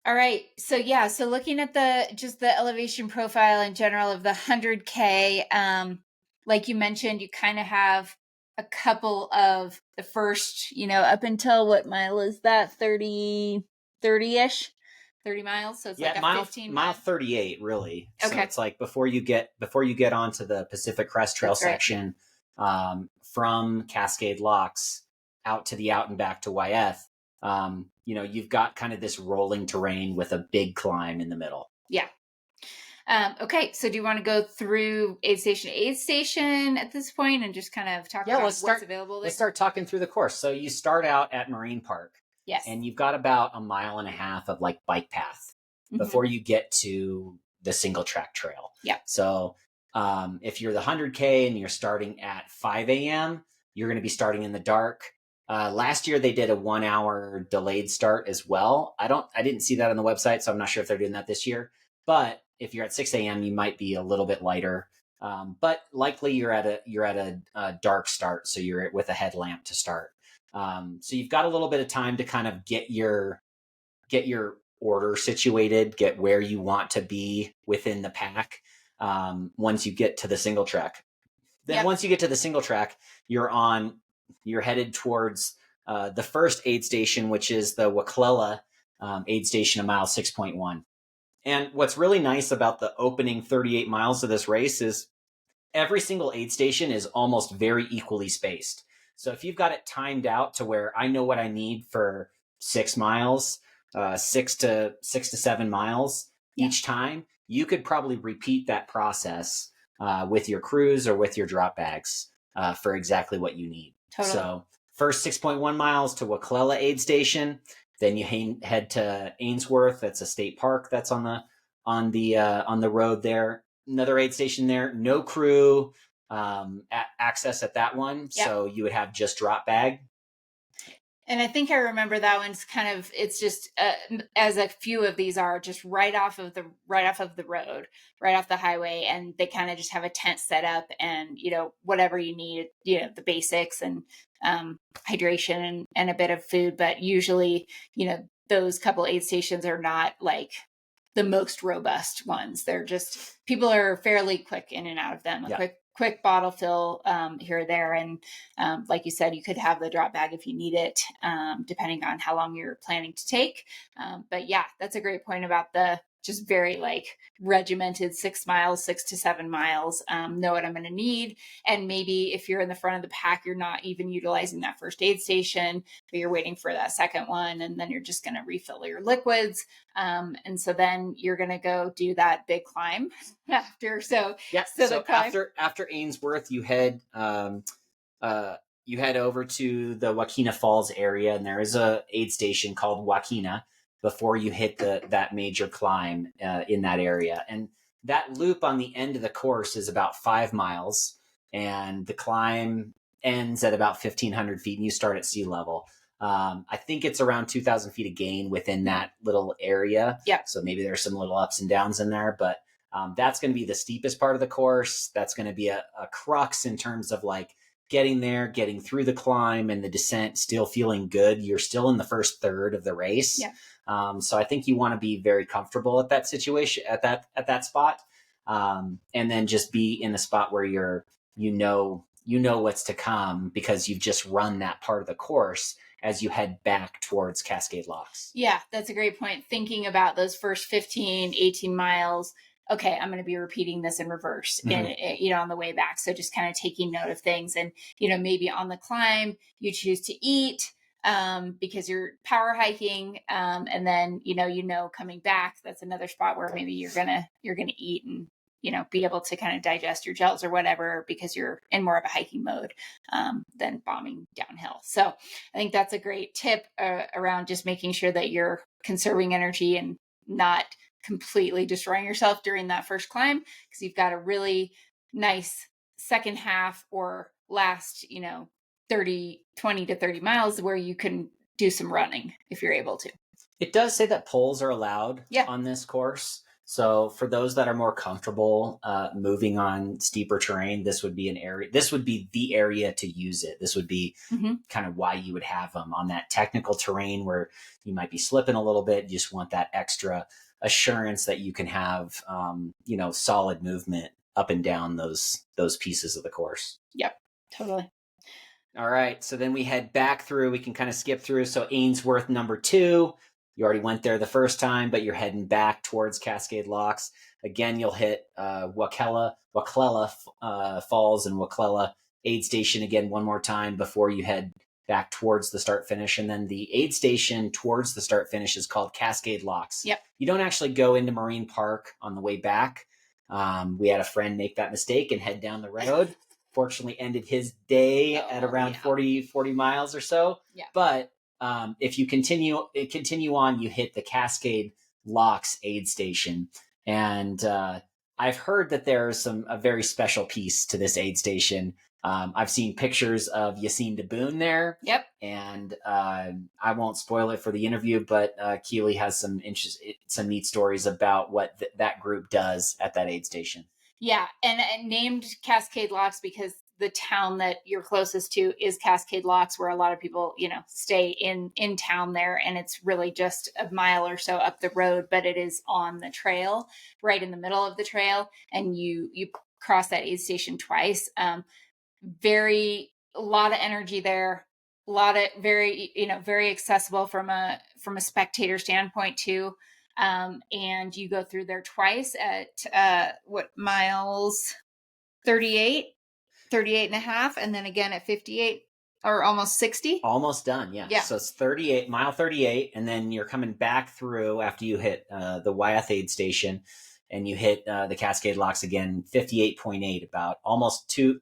All right. So yeah, so looking at the elevation profile in general of the 100K, like you mentioned, you kind of have a couple of the first, up until what mile is that? 30-ish, 30 miles. So it's like a 15 mile 38, really. Okay. So it's like before you get onto the Pacific Crest Trail section, from Cascade Locks out to the out and back to Wyeth. You've got kind of this rolling terrain with a big climb in the middle. Yeah. Okay, so do you want to go through aid station at this point and just kind of talk about what's available there? Let's start talking through the course. So you start out at Marine Park. Yes. And you've got about a mile and a half of like bike path before you get to the single track trail. Yeah. So if you're the 100K and you're starting at 5 a.m., you're going to be starting in the dark. Last year they did a 1 hour delayed start as well. I didn't see that on the website, so I'm not sure if they're doing that this year. But if you're at 6 a.m., you might be a little bit lighter. But likely you're at a dark start, so you're with a headlamp to start. So you've got a little bit of time to kind of get your order situated, get where you want to be within the pack. Once you get to the single track, then once you get to the single track, you're headed towards the first aid station, which is the Waklela aid station a mile 6.1. And what's really nice about the opening 38 miles of this race is every single aid station is almost very equally spaced. So if you've got it timed out to where I know what I need for 6 miles, 6 to 7 miles each time, you could probably repeat that process with your crews or with your drop bags for exactly what you need. Totally. So first 6.1 miles to Waklela aid station, then you head to Ainsworth. That's a state park that's on the road there. Another aid station there, no crew access at that one. Yep. So you would have just drop bag. And I think I remember that one's kind of, it's just as a few of these are just right off of the road, right off the highway. And they kind of just have a tent set up and, whatever you need, the basics and hydration and a bit of food. But usually, those couple aid stations are not like the most robust ones. They're just, people are fairly quick in and out of them. Quick bottle fill here or there. And like you said, you could have the drop bag if you need it, depending on how long you're planning to take. But yeah, that's a great point about the just very like regimented 6 miles, 6 to 7 miles, know what I'm going to need. And maybe if you're in the front of the pack, you're not even utilizing that first aid station, but you're waiting for that second one. And then you're just going to refill your liquids. And so then you're going to go do that big climb after. So after Ainsworth, you head over to the Wakena Falls area, and there is a aid station called Wakena before you hit that major climb in that area. And that loop on the end of the course is about 5 miles, and the climb ends at about 1,500 feet, and you start at sea level. I think it's around 2,000 feet of gain within that little area. Yeah. So maybe there's some little ups and downs in there, but that's going to be the steepest part of the course. That's going to be a crux in terms of like getting there, getting through the climb and the descent, still feeling good. You're still in the first third of the race. Yeah. So I think you want to be very comfortable at that situation, at that spot. And then just be in a spot where you know what's to come because you've just run that part of the course as you head back towards Cascade Locks. Yeah, that's a great point. Thinking about those first 15, 18 miles, okay, I'm going to be repeating this in reverse and, on the way back. So just kind of taking note of things and, maybe on the climb, you choose to eat because you're power hiking. And then, coming back, that's another spot where maybe you're going to eat and, be able to kind of digest your gels or whatever, because you're in more of a hiking mode than bombing downhill. So I think that's a great tip around just making sure that you're conserving energy and not completely destroying yourself during that first climb, because you've got a really nice second half or last, 20 to 30 miles where you can do some running if you're able to. It does say that poles are allowed on this course. So for those that are more comfortable moving on steeper terrain, this would be the area to use it. This would be kind of why you would have them on that technical terrain where you might be slipping a little bit. You just want that extra assurance that you can have, solid movement up and down those pieces of the course. Yep, totally. All right. So then we head back through. We can kind of skip through. So Ainsworth, number 2. You already went there the first time, but you're heading back towards Cascade Locks. Again, you'll hit Waklella Falls and Waklella aid station again one more time before you head back towards the start finish. And then the aid station towards the start finish is called Cascade Locks. Yep. You don't actually go into Marine Park on the way back. We had a friend make that mistake and head down the road. Fortunately ended his day at around 40 miles or so. Yeah. But if you continue on, you hit the Cascade Locks aid station. And I've heard that there's a very special piece to this aid station. I've seen pictures of Yassine Daboon there. Yep. And I won't spoil it for the interview, but Keely has some neat stories about what that group does at that aid station. Yeah, and named Cascade Locks because the town that you're closest to is Cascade Locks, where a lot of people, stay in town there, and it's really just a mile or so up the road, but it is on the trail, right in the middle of the trail, and you cross that aid station twice. A lot of energy there, a lot of very accessible from a spectator standpoint too. And you go through there twice at miles 38 and a half, and then again at 58 or almost 60. Almost done. Yeah. So it's mile 38. And then you're coming back through after you hit the Wyeth aid station, and you hit the Cascade Locks again, 58.8, about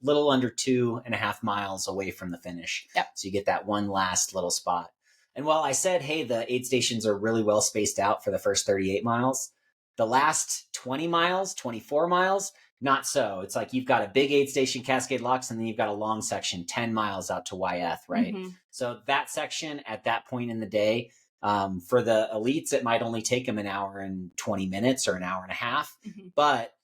little under 2.5 miles away from the finish. Yep. So you get that one last little spot. And while I said, hey, the aid stations are really well spaced out for the first 38 miles, the last 20 miles, 24 miles, not so. It's like you've got a big aid station, Cascade Locks, and then you've got a long section, 10 miles out to Wyeth, right? Mm-hmm. So that section at that point in the day, for the elites, it might only take them an hour and 20 minutes or an hour and a half. Mm-hmm. But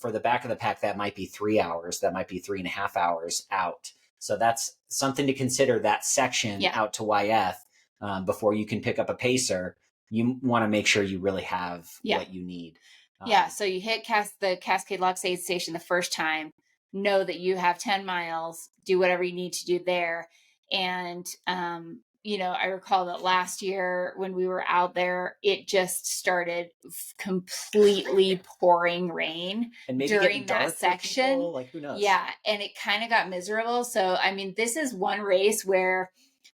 for the back of the pack, that might be 3 hours. That might be 3.5 hours out. So that's something to consider, that section out to Wyeth before you can pick up a pacer. You want to make sure you really have what you need. So you hit the Cascade Locks aid station the first time, know that you have 10 miles, do whatever you need to do there. And, I recall that last year when we were out there, it just started completely pouring rain and maybe during that section. People, like, who knows? Yeah. And it kind of got miserable. So, I mean, this is one race where,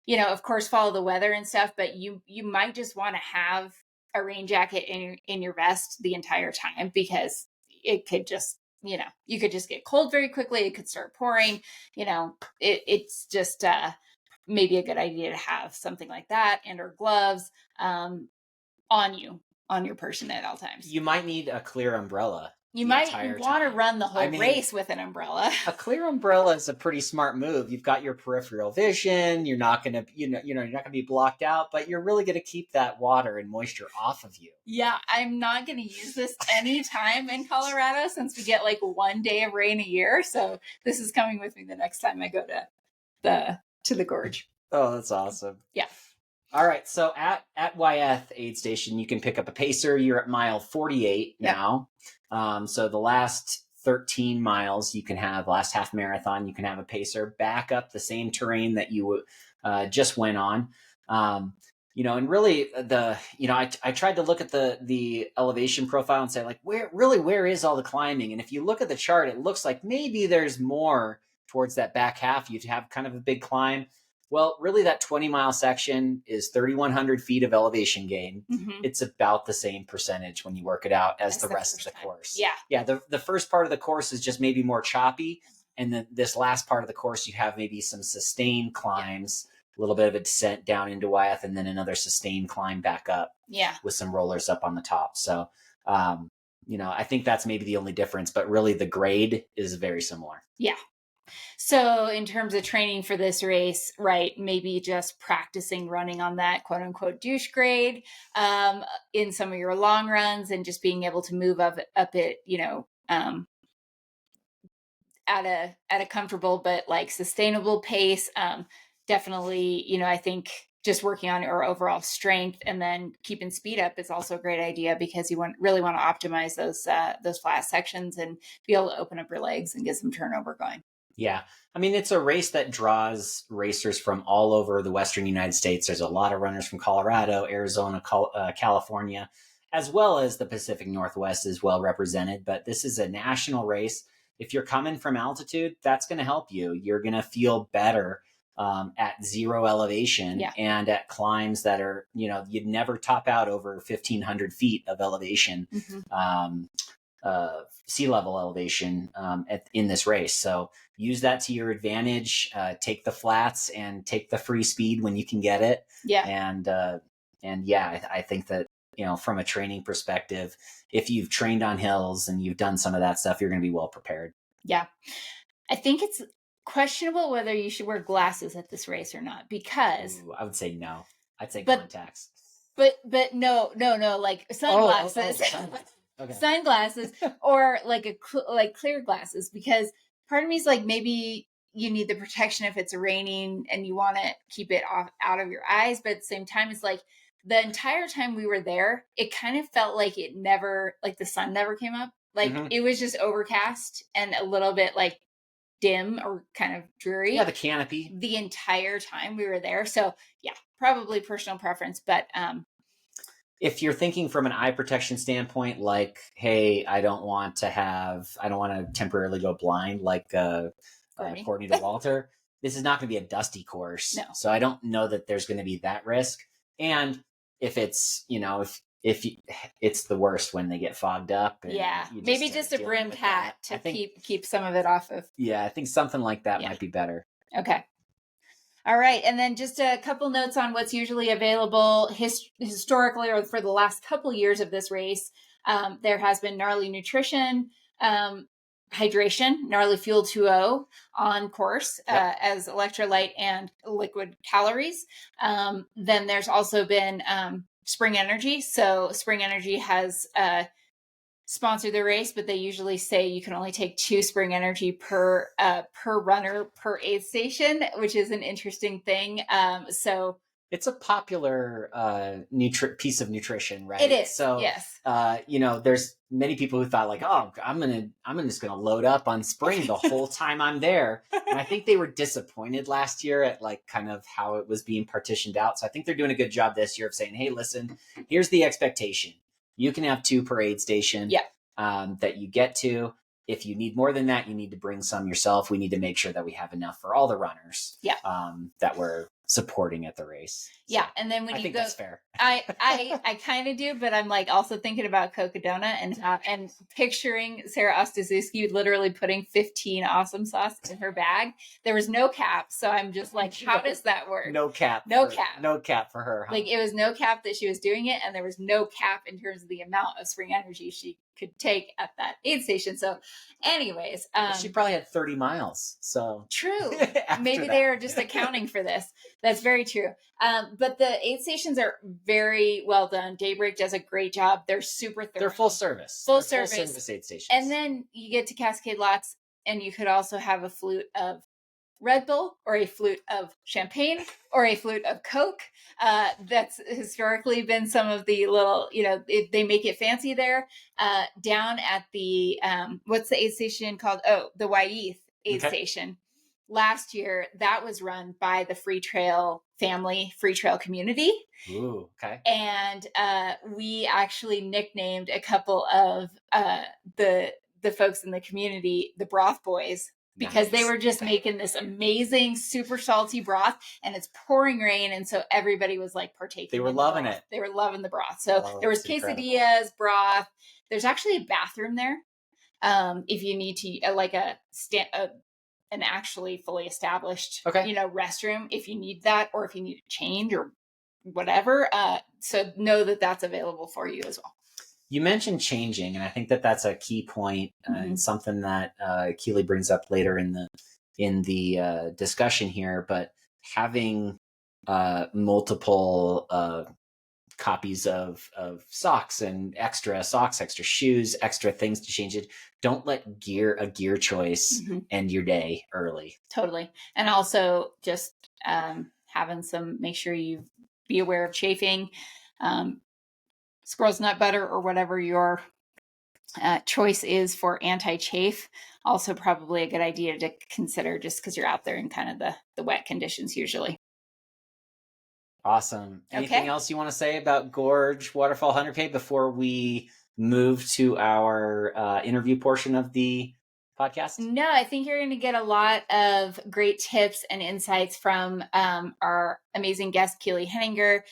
of course, follow the weather and stuff, but you might just want to have a rain jacket in your vest the entire time, because it could just, you could just get cold very quickly. It could start pouring, it's just maybe a good idea to have something like that and or gloves on your person at all times. You might need a clear umbrella. You might want to run the whole race with an umbrella. A clear umbrella is a pretty smart move. You've got your peripheral vision. You're not going to, you're not going to be blocked out, but you're really going to keep that water and moisture off of you. Yeah, I'm not going to use this anytime in Colorado since we get like one day of rain a year. So this is coming with me the next time I go to the gorge. Oh, that's awesome. Yeah. All right. So at Wyeth aid station, you can pick up a pacer. You're at mile 48 now. So the last 13 miles you can have, last half marathon, you can have a pacer back up the same terrain that you just went on. And really I tried to look at the elevation profile and say, like, where is all the climbing? And if you look at the chart, it looks like maybe there's more towards that back half. You'd have kind of a big climb. Well, really, that 20-mile section is 3,100 feet of elevation gain. Mm-hmm. It's about the same percentage when you work it out as the rest of the course. Yeah. Yeah. The first part of the course is just maybe more choppy. And then this last part of the course, you have maybe some sustained climbs little bit of a descent down into Wyeth, and then another sustained climb back up. Yeah. With some rollers up on the top. So, I think that's maybe the only difference, but really the grade is very similar. Yeah. So in terms of training for this race, right, maybe just practicing running on that quote unquote douche grade in some of your long runs, and just being able to move up it, at a comfortable but like sustainable pace. Definitely, I think just working on your overall strength and then keeping speed up is also a great idea, because you really want to optimize those flat sections and be able to open up your legs and get some turnover going. Yeah. I mean, it's a race that draws racers from all over the Western United States. There's a lot of runners from Colorado, Arizona, California, as well as the Pacific Northwest is well represented. But this is a national race. If you're coming from altitude, that's going to help you. You're going to feel better at zero elevation and at climbs that are, you'd never top out over 1,500 feet of elevation. Sea level elevation in this race. So use that to your advantage. Take the flats and take the free speed when you can get it. Yeah. And I think that, from a training perspective, if you've trained on hills and you've done some of that stuff, you're going to be well prepared. Yeah. I think it's questionable whether you should wear glasses at this race or not, because I would say no. I'd say contacts. But no, like sunglasses. Okay. Sunglasses or like clear glasses, because part of me is like, maybe you need the protection if it's raining and you want to keep it out of your eyes, but at the same time, it's like the entire time we were there, it kind of felt like the sun never came up. Like it was just overcast and a little bit like dim or kind of dreary. Yeah, the canopy the entire time we were there. So yeah, probably personal preference, but if you're thinking from an eye protection standpoint, like, hey, I don't want to temporarily go blind, like Courtney to Walter, this is not going to be a dusty course. No. So I don't know that there's going to be that risk. And if it's, if it's the worst when they get fogged up. Maybe just a brimmed hat to keep some of it off of. Yeah, I think something like that might be better. Okay. All right. And then just a couple notes on what's usually available historically, or for the last couple years of this race. There has been Gnarly Nutrition, hydration, Gnarly Fuel 2.0 on course as electrolyte and liquid calories. Then there's also been Spring Energy. So Spring Energy has sponsor the race, but they usually say you can only take 2 Spring Energy per runner per aid station, which is an interesting thing. So it's a popular piece of nutrition, right? It is. So yes. There's many people who thought like, oh, I'm just gonna load up on Spring the whole time I'm there. And I think they were disappointed last year at like kind of how it was being partitioned out. So I think they're doing a good job this year of saying, hey, listen, here's the expectation. You can have 2 per aid station that you get to. If you need more than that, you need to bring some yourself. We need to make sure that we have enough for all the runners that we're supporting at the race. So and then when I you think go, that's fair. I kind of do, but I'm like also thinking about Cocodona and picturing Sarah Ostaszewski literally putting 15 awesome sauce in her bag. There was no cap, so I'm just like, how does that work? No cap for her. Huh? Like it was no cap that she was doing it, and there was no cap in terms of the amount of Spring Energy she could take at that aid station. So anyways, she probably had 30 miles. So true. Maybe they are just accounting for this. That's very true. But the aid stations are very well done. Daybreak does a great job. They're super thorough. They're full service. Full service aid stations. And then you get to Cascade Locks, and you could also have a flute of Red Bull or a flute of champagne or a flute of Coke. That's historically been some of the little, they make it fancy there. Down at the, what's the aid station called? Oh, the Wyeth aid station. Last year, that was run by the Free Trail family, Free Trail community. Ooh, okay. And we actually nicknamed a couple of the folks in the community the Broth Boys, because they were just making this amazing, super salty broth, and it's pouring rain. And so everybody was like partaking. They were loving it. They were loving the broth. So there was quesadillas, broth. There's actually a bathroom there. If you need to, like a an actually fully established, Okay. restroom if you need that, or if you need to change or whatever. So know that that's available for you as well. You mentioned changing, and I think that that's a key point, and something that Keely brings up later in the discussion here. But having multiple copies of socks and extra socks, extra shoes, extra things to change it. Don't let a gear choice end your day early. Totally. And also just make sure you be aware of chafing, squirrel's nut butter, or whatever your choice is for anti-chafe. Also probably a good idea to consider, just because you're out there in kind of the wet conditions usually. Awesome. Anything else you want to say about Gorge Waterfall 100K before we move to our interview portion of the podcast? No, I think you're going to get a lot of great tips and insights from our amazing guest, Keely Henninger,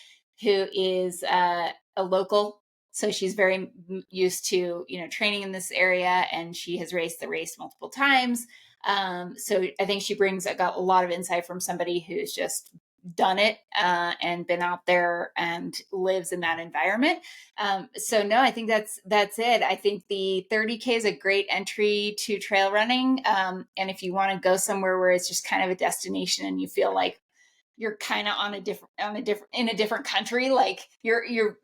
who is a local. So she's very used to, training in this area, and she has raced the race multiple times. So I think she brings a lot of insight from somebody who's just done it and been out there and lives in that environment. So no, I think that's it. I think the 30K is a great entry to trail running. And if you want to go somewhere where it's just kind of a destination and you feel like you're kind of in a different country, like you're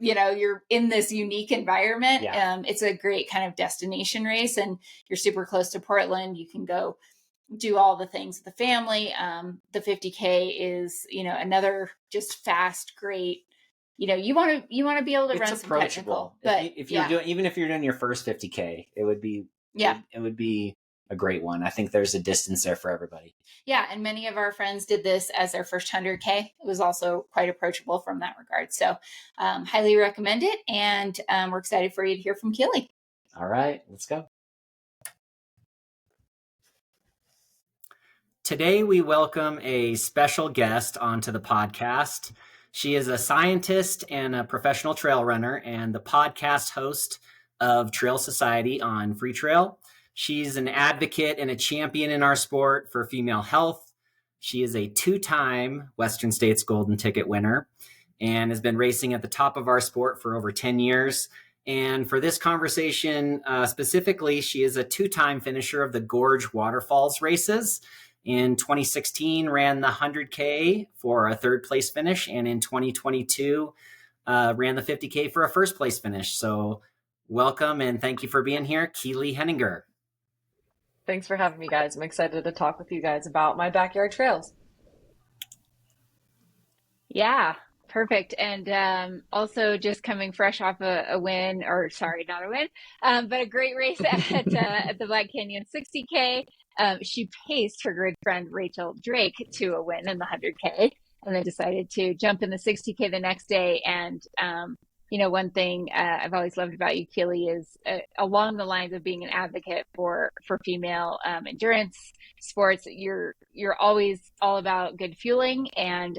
in this unique environment. It's a great kind of destination race, and you're super close to Portland. You can go do all the things with the family. The 50K is, another just fast, great, you want to be able to run some technical, but if you're doing, even if you're doing your first 50K, it would be a great one. I think there's a distance there for everybody. Yeah. And many of our friends did this as their first 100K. It was also quite approachable from that regard. So highly recommend it. And we're excited for you to hear from Keely. All right, let's go. Today, we welcome a special guest onto the podcast. She is a scientist and a professional trail runner, and the podcast host of Trail Society on Free Trail. She's an advocate and a champion in our sport for female health. She is a 2-time Western States Golden Ticket winner and has been racing at the top of our sport for over 10 years. And for this conversation specifically, she is a 2-time finisher of the Gorge Waterfalls races. In 2016, ran the 100K for a 3rd place finish, and in 2022, ran the 50K for a 1st place finish. So welcome, and thank you for being here, Keely Henninger. Thanks for having me, guys. I'm excited to talk with you guys about my backyard trails. Yeah, perfect. And also just coming fresh off a win, or sorry, not a win, but a great race at the Black Canyon 60K. She paced her good friend Rachel Drake to a win in the 100K, and then decided to jump in the 60K the next day. And one thing I've always loved about you, Keely, is along the lines of being an advocate for female endurance sports. You're always all about good fueling, and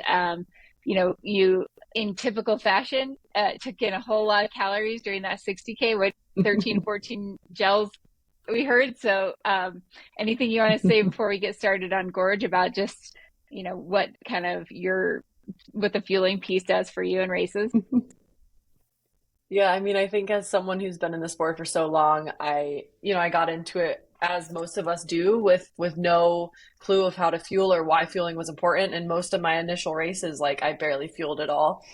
you, in typical fashion, took in a whole lot of calories during that 60K with 13, 14 gels, we heard. So anything you want to say before we get started on Gorge about just, what kind of what the fueling piece does for you in races? Yeah, I mean, I think as someone who's been in the sport for so long, I got into it as most of us do, with no clue of how to fuel or why fueling was important. And most of my initial races, like, I barely fueled at all.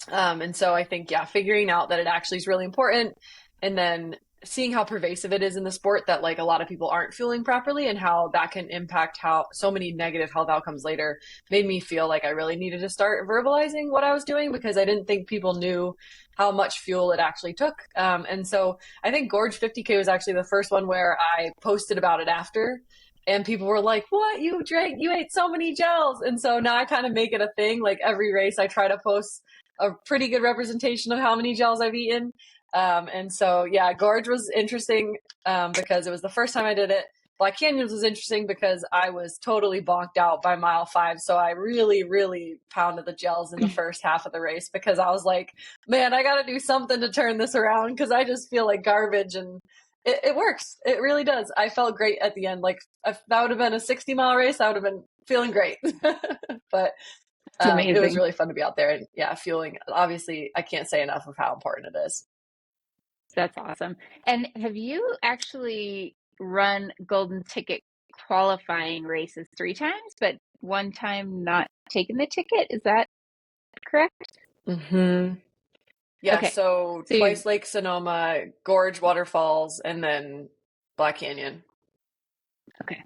And so I think, figuring out that it actually is really important, and then seeing how pervasive it is in the sport, that like a lot of people aren't fueling properly, and how that can impact how so many negative health outcomes later, made me feel like I really needed to start verbalizing what I was doing, because I didn't think people knew how much fuel it actually took. And so I think Gorge 50K was actually the first one where I posted about it after, and people were like, what, you ate so many gels. And so now I kind of make it a thing. Like every race I try to post a pretty good representation of how many gels I've eaten. And so, Gorge was interesting because it was the first time I did it. Black Canyons was interesting because I was totally bonked out by mile 5. So I really, really pounded the gels in the first half of the race, because I was like, man, I got to do something to turn this around, because I just feel like garbage. And it works. It really does. I felt great at the end. Like if that would have been a 60-mile race, I would have been feeling great. But It's it was amazing. really fun to be out there and yeah, fueling. Obviously, I can't say enough of how important it is. That's awesome. And have you actually run golden ticket qualifying races 3 times, but 1 time not taken the ticket? Is that correct? Mm-hmm. Yeah, Okay. so So you twice Lake Sonoma, Gorge Waterfalls, and then Black Canyon. okay.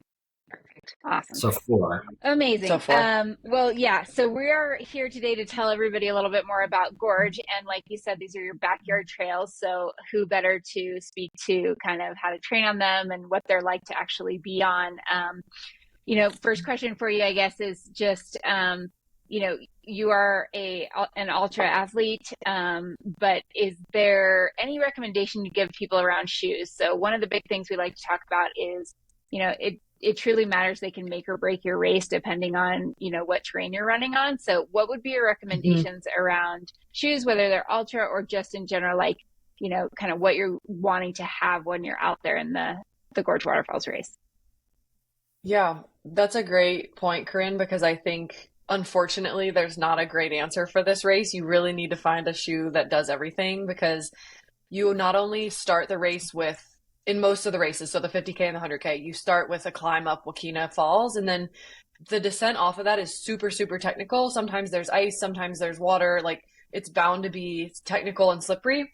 Perfect. Awesome. So 4. So Amazing. far. Well, yeah, so we are here today to tell everybody a little bit more about Gorge. And like you said, these are your backyard trails. So who better to speak to kind of how to train on them and what they're like to actually be on? First question for you, I guess, is just, you are an ultra athlete, but is there any recommendation you give people around shoes? So one of the big things we like to talk about is, it truly matters. They can make or break your race depending on, what terrain you're running on. So what would be your recommendations around shoes, whether they're ultra or just in general, like, kind of what you're wanting to have when you're out there in the Gorge Waterfalls race? Yeah, that's a great point, Corinne, because I think unfortunately there's not a great answer for this race. You really need to find a shoe that does everything because you not only start the race with, in most of the races, so the 50K and the 100K, you start with a climb up Wakena Falls, and then the descent off of that is super, super technical. Sometimes there's ice, sometimes there's water. Like it's bound to be technical and slippery.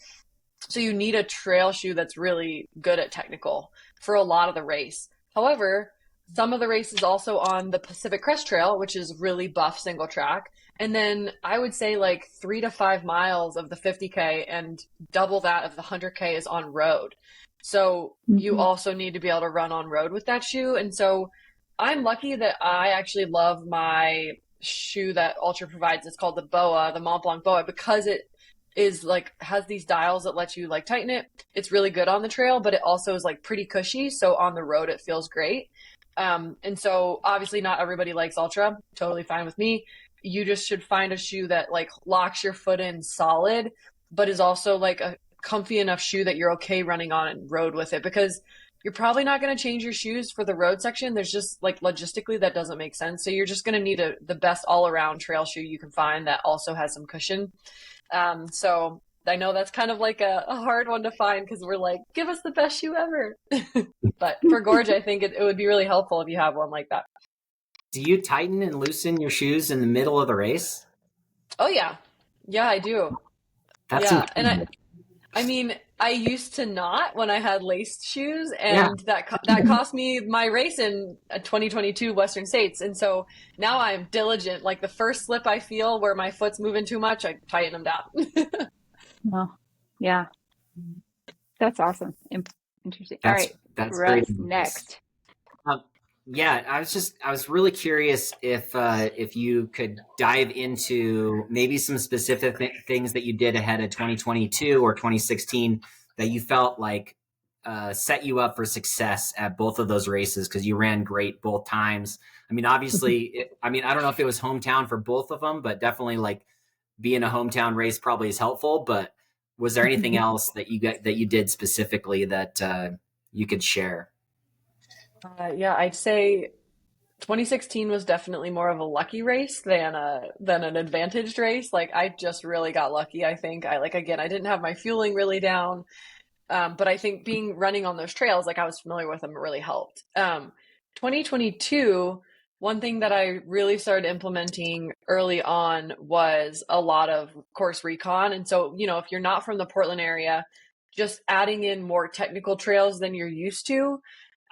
So you need a trail shoe that's really good at technical for a lot of the race. However, some of the race is also on the Pacific Crest Trail, which is really buff single track. And then I would say like 3 to 5 miles of the 50K and double that of the 100K is on road. So you also need to be able to run on road with that shoe. And so I'm lucky that I actually love my shoe that Ultra provides. It's called the BOA, the Mont Blanc BOA, because it is like has these dials that let you like tighten it. It's really good on the trail, but it also is like pretty cushy. So on the road, it feels great. And so obviously not everybody likes Ultra. Totally fine with me. You just should find a shoe that like locks your foot in solid, but is also like a comfy enough shoe that you're okay running on road with it because you're probably not going to change your shoes for the road section. There's just like logistically that doesn't make sense. So you're just going to need the best all around trail shoe you can find that also has some cushion. So I know that's kind of like a hard one to find because we're like, give us the best shoe ever. But for Gorge, I think it would be really helpful if you have one like that. Do you tighten and loosen your shoes in the middle of the race? Oh yeah. Yeah, I do. That's Yeah. And incredible. I mean, I used to not when I had laced shoes, Yeah. and that cost me my race in 2022 Western States. And so now I'm diligent. Like the first slip I feel where my foot's moving too much, I tighten them down. Well, yeah, that's awesome. Interesting. All right, That's Russ, great. next. Yeah, I was really curious if you could dive into maybe some specific things that you did ahead of 2022 or 2016 that you felt like set you up for success at both of those races because you ran great both times. I mean, obviously, I don't know if it was hometown for both of them, but definitely like being a hometown race probably is helpful. But was there anything else that you did specifically that you could share? Yeah, I'd say 2016 was definitely more of a lucky race than an advantaged race. Like I just really got lucky. I think I like again I didn't have my fueling really down, but I think being running on those trails like I was familiar with them really helped. 2022, one thing that I really started implementing early on was a lot of course recon, and so if you're not from the Portland area, just adding in more technical trails than you're used to.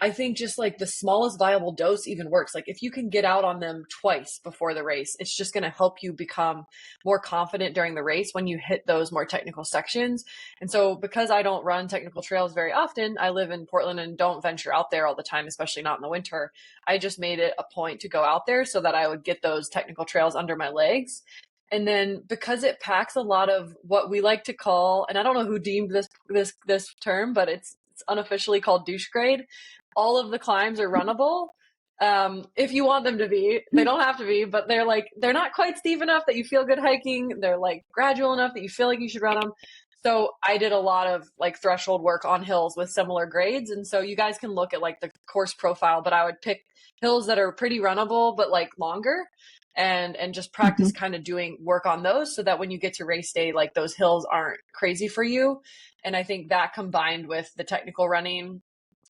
I think just like the smallest viable dose even works. Like if you can get out on them twice before the race, it's just going to help you become more confident during the race when you hit those more technical sections. And so because I don't run technical trails very often, I live in Portland and don't venture out there all the time, especially not in the winter. I just made it a point to go out there so that I would get those technical trails under my legs. And then because it packs a lot of what we like to call, and I don't know who deemed this term, but it's unofficially called douche grade. All of the climbs are runnable. If you want them to be, they don't have to be, but they're not quite steep enough that you feel good hiking. They're like gradual enough that you feel like you should run them. So I did a lot of like threshold work on hills with similar grades. And so you guys can look at like the course profile, but I would pick hills that are pretty runnable, but like longer, and just practice kind of doing work on those so that when you get to race day, like those hills aren't crazy for you. And I think that combined with the technical running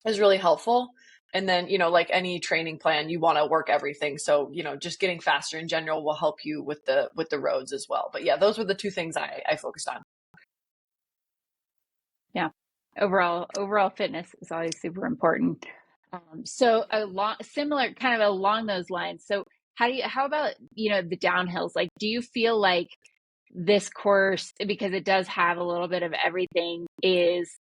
is really helpful. And then, like any training plan, you want to work everything. So, just getting faster in general will help you with the roads as well. But yeah, those were the two things I focused on. Yeah. Overall fitness is always super important. So similar kind of along those lines. So how about, the downhills? Like, do you feel like this course, because it does have a little bit of everything, is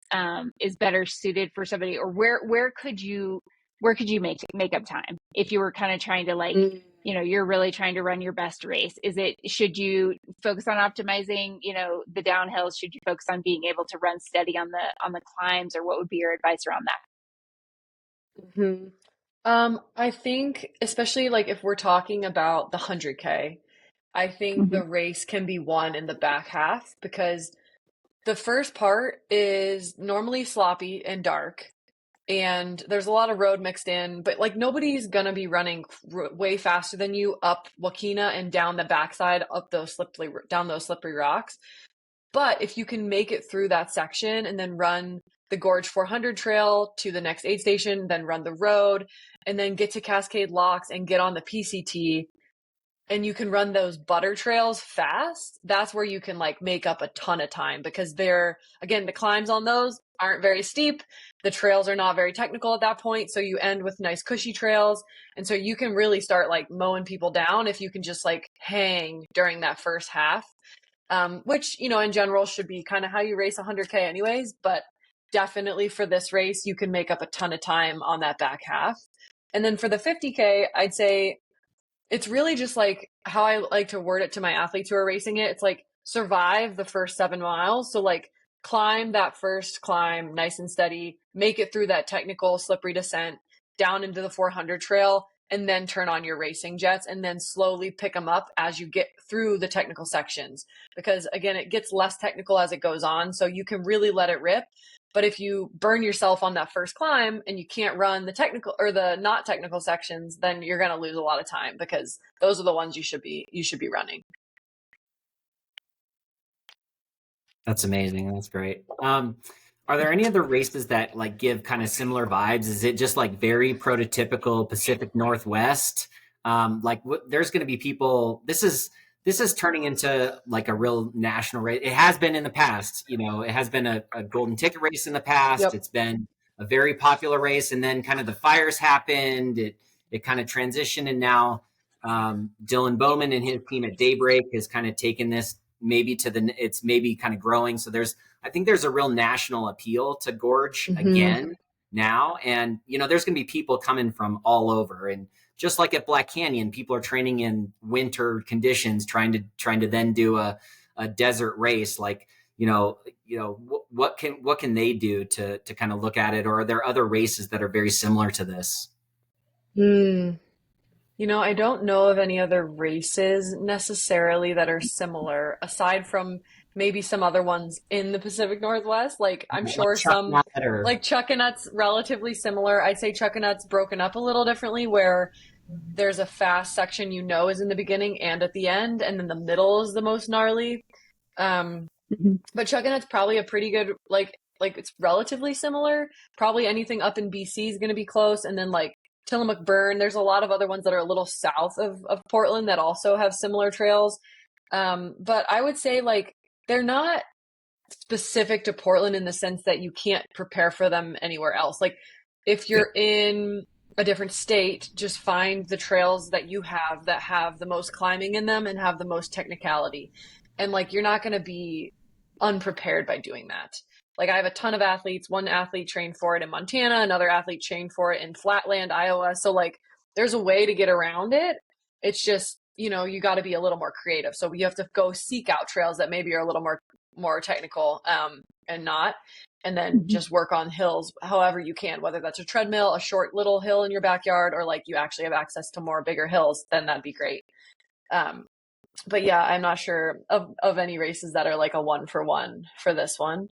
better suited for somebody, or where could you make up time if you were kind of trying to like, you're really trying to run your best race? Should you focus on optimizing, the downhills? Should you focus on being able to run steady on the climbs, or what would be your advice around that? I think especially like if we're talking about the 100K, I think the race can be won in the back half because the first part is normally sloppy and dark, and there's a lot of road mixed in, but like nobody's gonna be running way faster than you up Wakina and down the backside down those slippery rocks. But if you can make it through that section and then run the Gorge 400 trail to the next aid station, then run the road, and then get to Cascade Locks and get on the PCT, and you can run those butter trails fast, that's where you can like make up a ton of time, because again, the climbs on those aren't very steep. The trails are not very technical at that point. So you end with nice cushy trails. And so you can really start like mowing people down if you can just like hang during that first half. Which, in general should be kind of how you race 100K anyways, but definitely for this race, you can make up a ton of time on that back half. And then for the 50K, I'd say it's really just like how I like to word it to my athletes who are racing it. It's like survive the first 7 miles. So like climb that first climb nice and steady, make it through that technical slippery descent down into the 400 trail, and then turn on your racing jets and then slowly pick them up as you get through the technical sections. Because again, it gets less technical as it goes on. So you can really let it rip. But if you burn yourself on that first climb and you can't run the technical or the not technical sections, then you're going to lose a lot of time, because those are the ones you should be running. That's amazing. That's great. Are there any other races that like give kind of similar vibes? Is it just like very prototypical Pacific Northwest? There's going to be people. This is turning into like a real national race. It has been in the past. It has been a golden ticket race in the past. Yep. It's been a very popular race, and then kind of the fires happened. It kind of transitioned, and now Dylan Bowman and his team at Daybreak has kind of taken this maybe it's maybe kind of growing. So I think there's a real national appeal to Gorge again now. And, there's going to be people coming from all over. And just like at Black Canyon, people are training in winter conditions, trying to then do a desert race. Like, what can they do to kind of look at it? Or are there other races that are very similar to this? I don't know of any other races necessarily that are similar, aside from maybe some other ones in the Pacific Northwest. Like I'm sure some, like Chuckanut's relatively similar. I'd say Chuckanut's broken up a little differently, where there's a fast section is in the beginning and at the end, and then the middle is the most gnarly. But Chuckanut's probably a pretty good, like it's relatively similar. Probably anything up in BC is going to be close, and then like Tillamook Burn. There's a lot of other ones that are a little south of Portland that also have similar trails. But I would say like they're not specific to Portland in the sense that you can't prepare for them anywhere else. Like if you're in a different state, just find the trails that you have that have the most climbing in them and have the most technicality. And like you're not going to be unprepared by doing that. Like I have a ton of athletes. One athlete trained for it in Montana, another athlete trained for it in Flatland, Iowa. So like there's a way to get around it. It's just, you got to be a little more creative. So you have to go seek out trails that maybe are a little more technical and not, and then just work on hills however you can, whether that's a treadmill, a short little hill in your backyard, or like you actually have access to more bigger hills, then that'd be great. But yeah, I'm not sure of any races that are like a 1-for-1 for this one.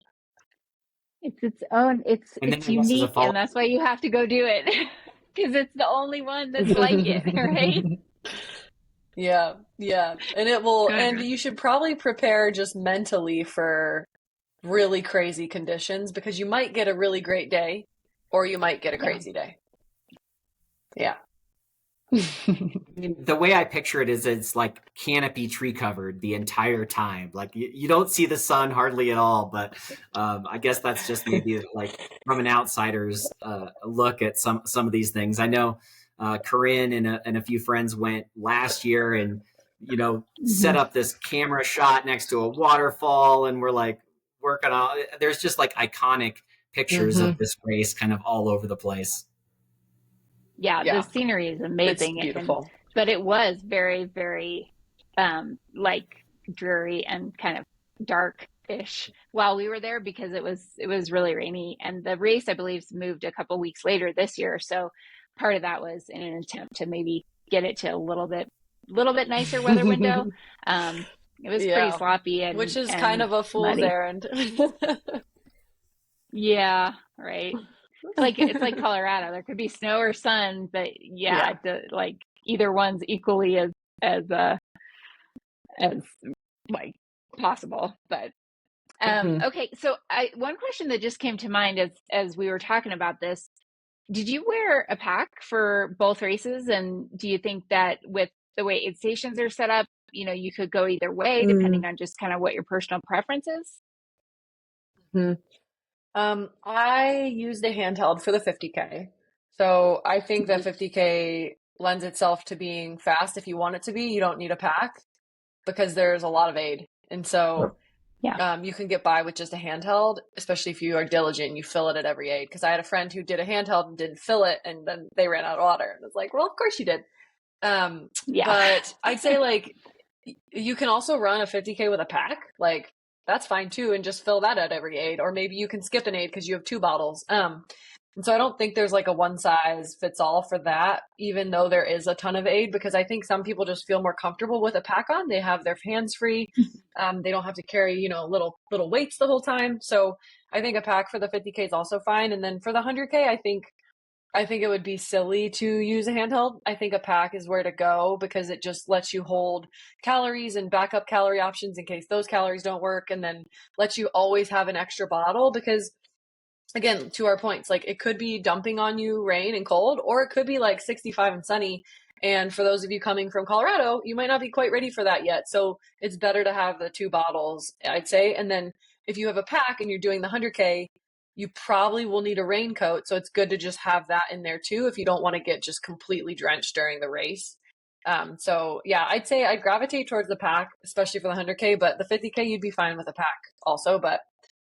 It's its own, And then it's I guess as a unique, follow and that's why you have to go do it because it's the only one that's like it, right? Yeah, yeah. Good. And you should probably prepare just mentally for really crazy conditions because you might get a really great day or you might get a Yeah. crazy day. Yeah. I mean, the way I picture it is it's like canopy tree covered the entire time. Like you don't see the sun hardly at all, but I guess that's just maybe like from an outsider's look at some of these things. I know Corinne and a few friends went last year and, set up this camera shot next to a waterfall and we're like working on, there's just like iconic pictures of Hmm. this race kind of all over the place. Yeah, the Yeah, scenery is it's amazing, beautiful. but it was very, very like dreary and kind of dark-ish while we were there because it was really rainy, and the race I believe moved a couple weeks later this year. So part of that was in an attempt to maybe get it to a little bit nicer weather window. Um, it was pretty Yeah, sloppy which is kind and of a fool's muddy. errand. Yeah, right. It's like Colorado. There could be snow or sun, but yeah, Yeah. like either one's equally as as like possible. But Hmm. okay, so I one question that just came to mind as we were talking about this, did you wear a pack for both races? And do you think that with the way aid stations are set up, you could go either way depending on just kind of what your personal preference is? Hmm. I used a handheld for the 50K. So I think that 50K lends itself to being fast if you want it to be. You don't need a pack because there's a lot of aid. And so Yeah. you can get by with just a handheld, especially if you are diligent and you fill it at every aid. Because I had a friend who did a handheld and didn't fill it, and then they ran out of water. And it's like, well, of course you did. Yeah. But I'd say like you can also run a 50K with a pack. Like that's fine too, and just fill that at every aid. Or maybe you can skip an aid because you have two bottles. And so I don't think there's like a one size fits all for that, even though there is a ton of aid, because I think some people just feel more comfortable with a pack on. They have their hands free. They don't have to carry, little weights the whole time. So I think a pack for the 50K is also fine. And then for the 100K, I think it would be silly to use a handheld. I think a pack is where to go because it just lets you hold calories and backup calorie options in case those calories don't work, and then lets you always have an extra bottle because again, to our points, like it could be dumping on you rain and cold, or it could be like 65 and sunny. And for those of you coming from Colorado, you might not be quite ready for that yet. So it's better to have the two bottles, I'd say. And then if you have a pack and you're doing the 100K, you probably will need a raincoat. So it's good to just have that in there too if you don't want to get just completely drenched during the race. So yeah, I'd say I'd gravitate towards the pack, especially for the 100K, but the 50K, you'd be fine with a pack also. But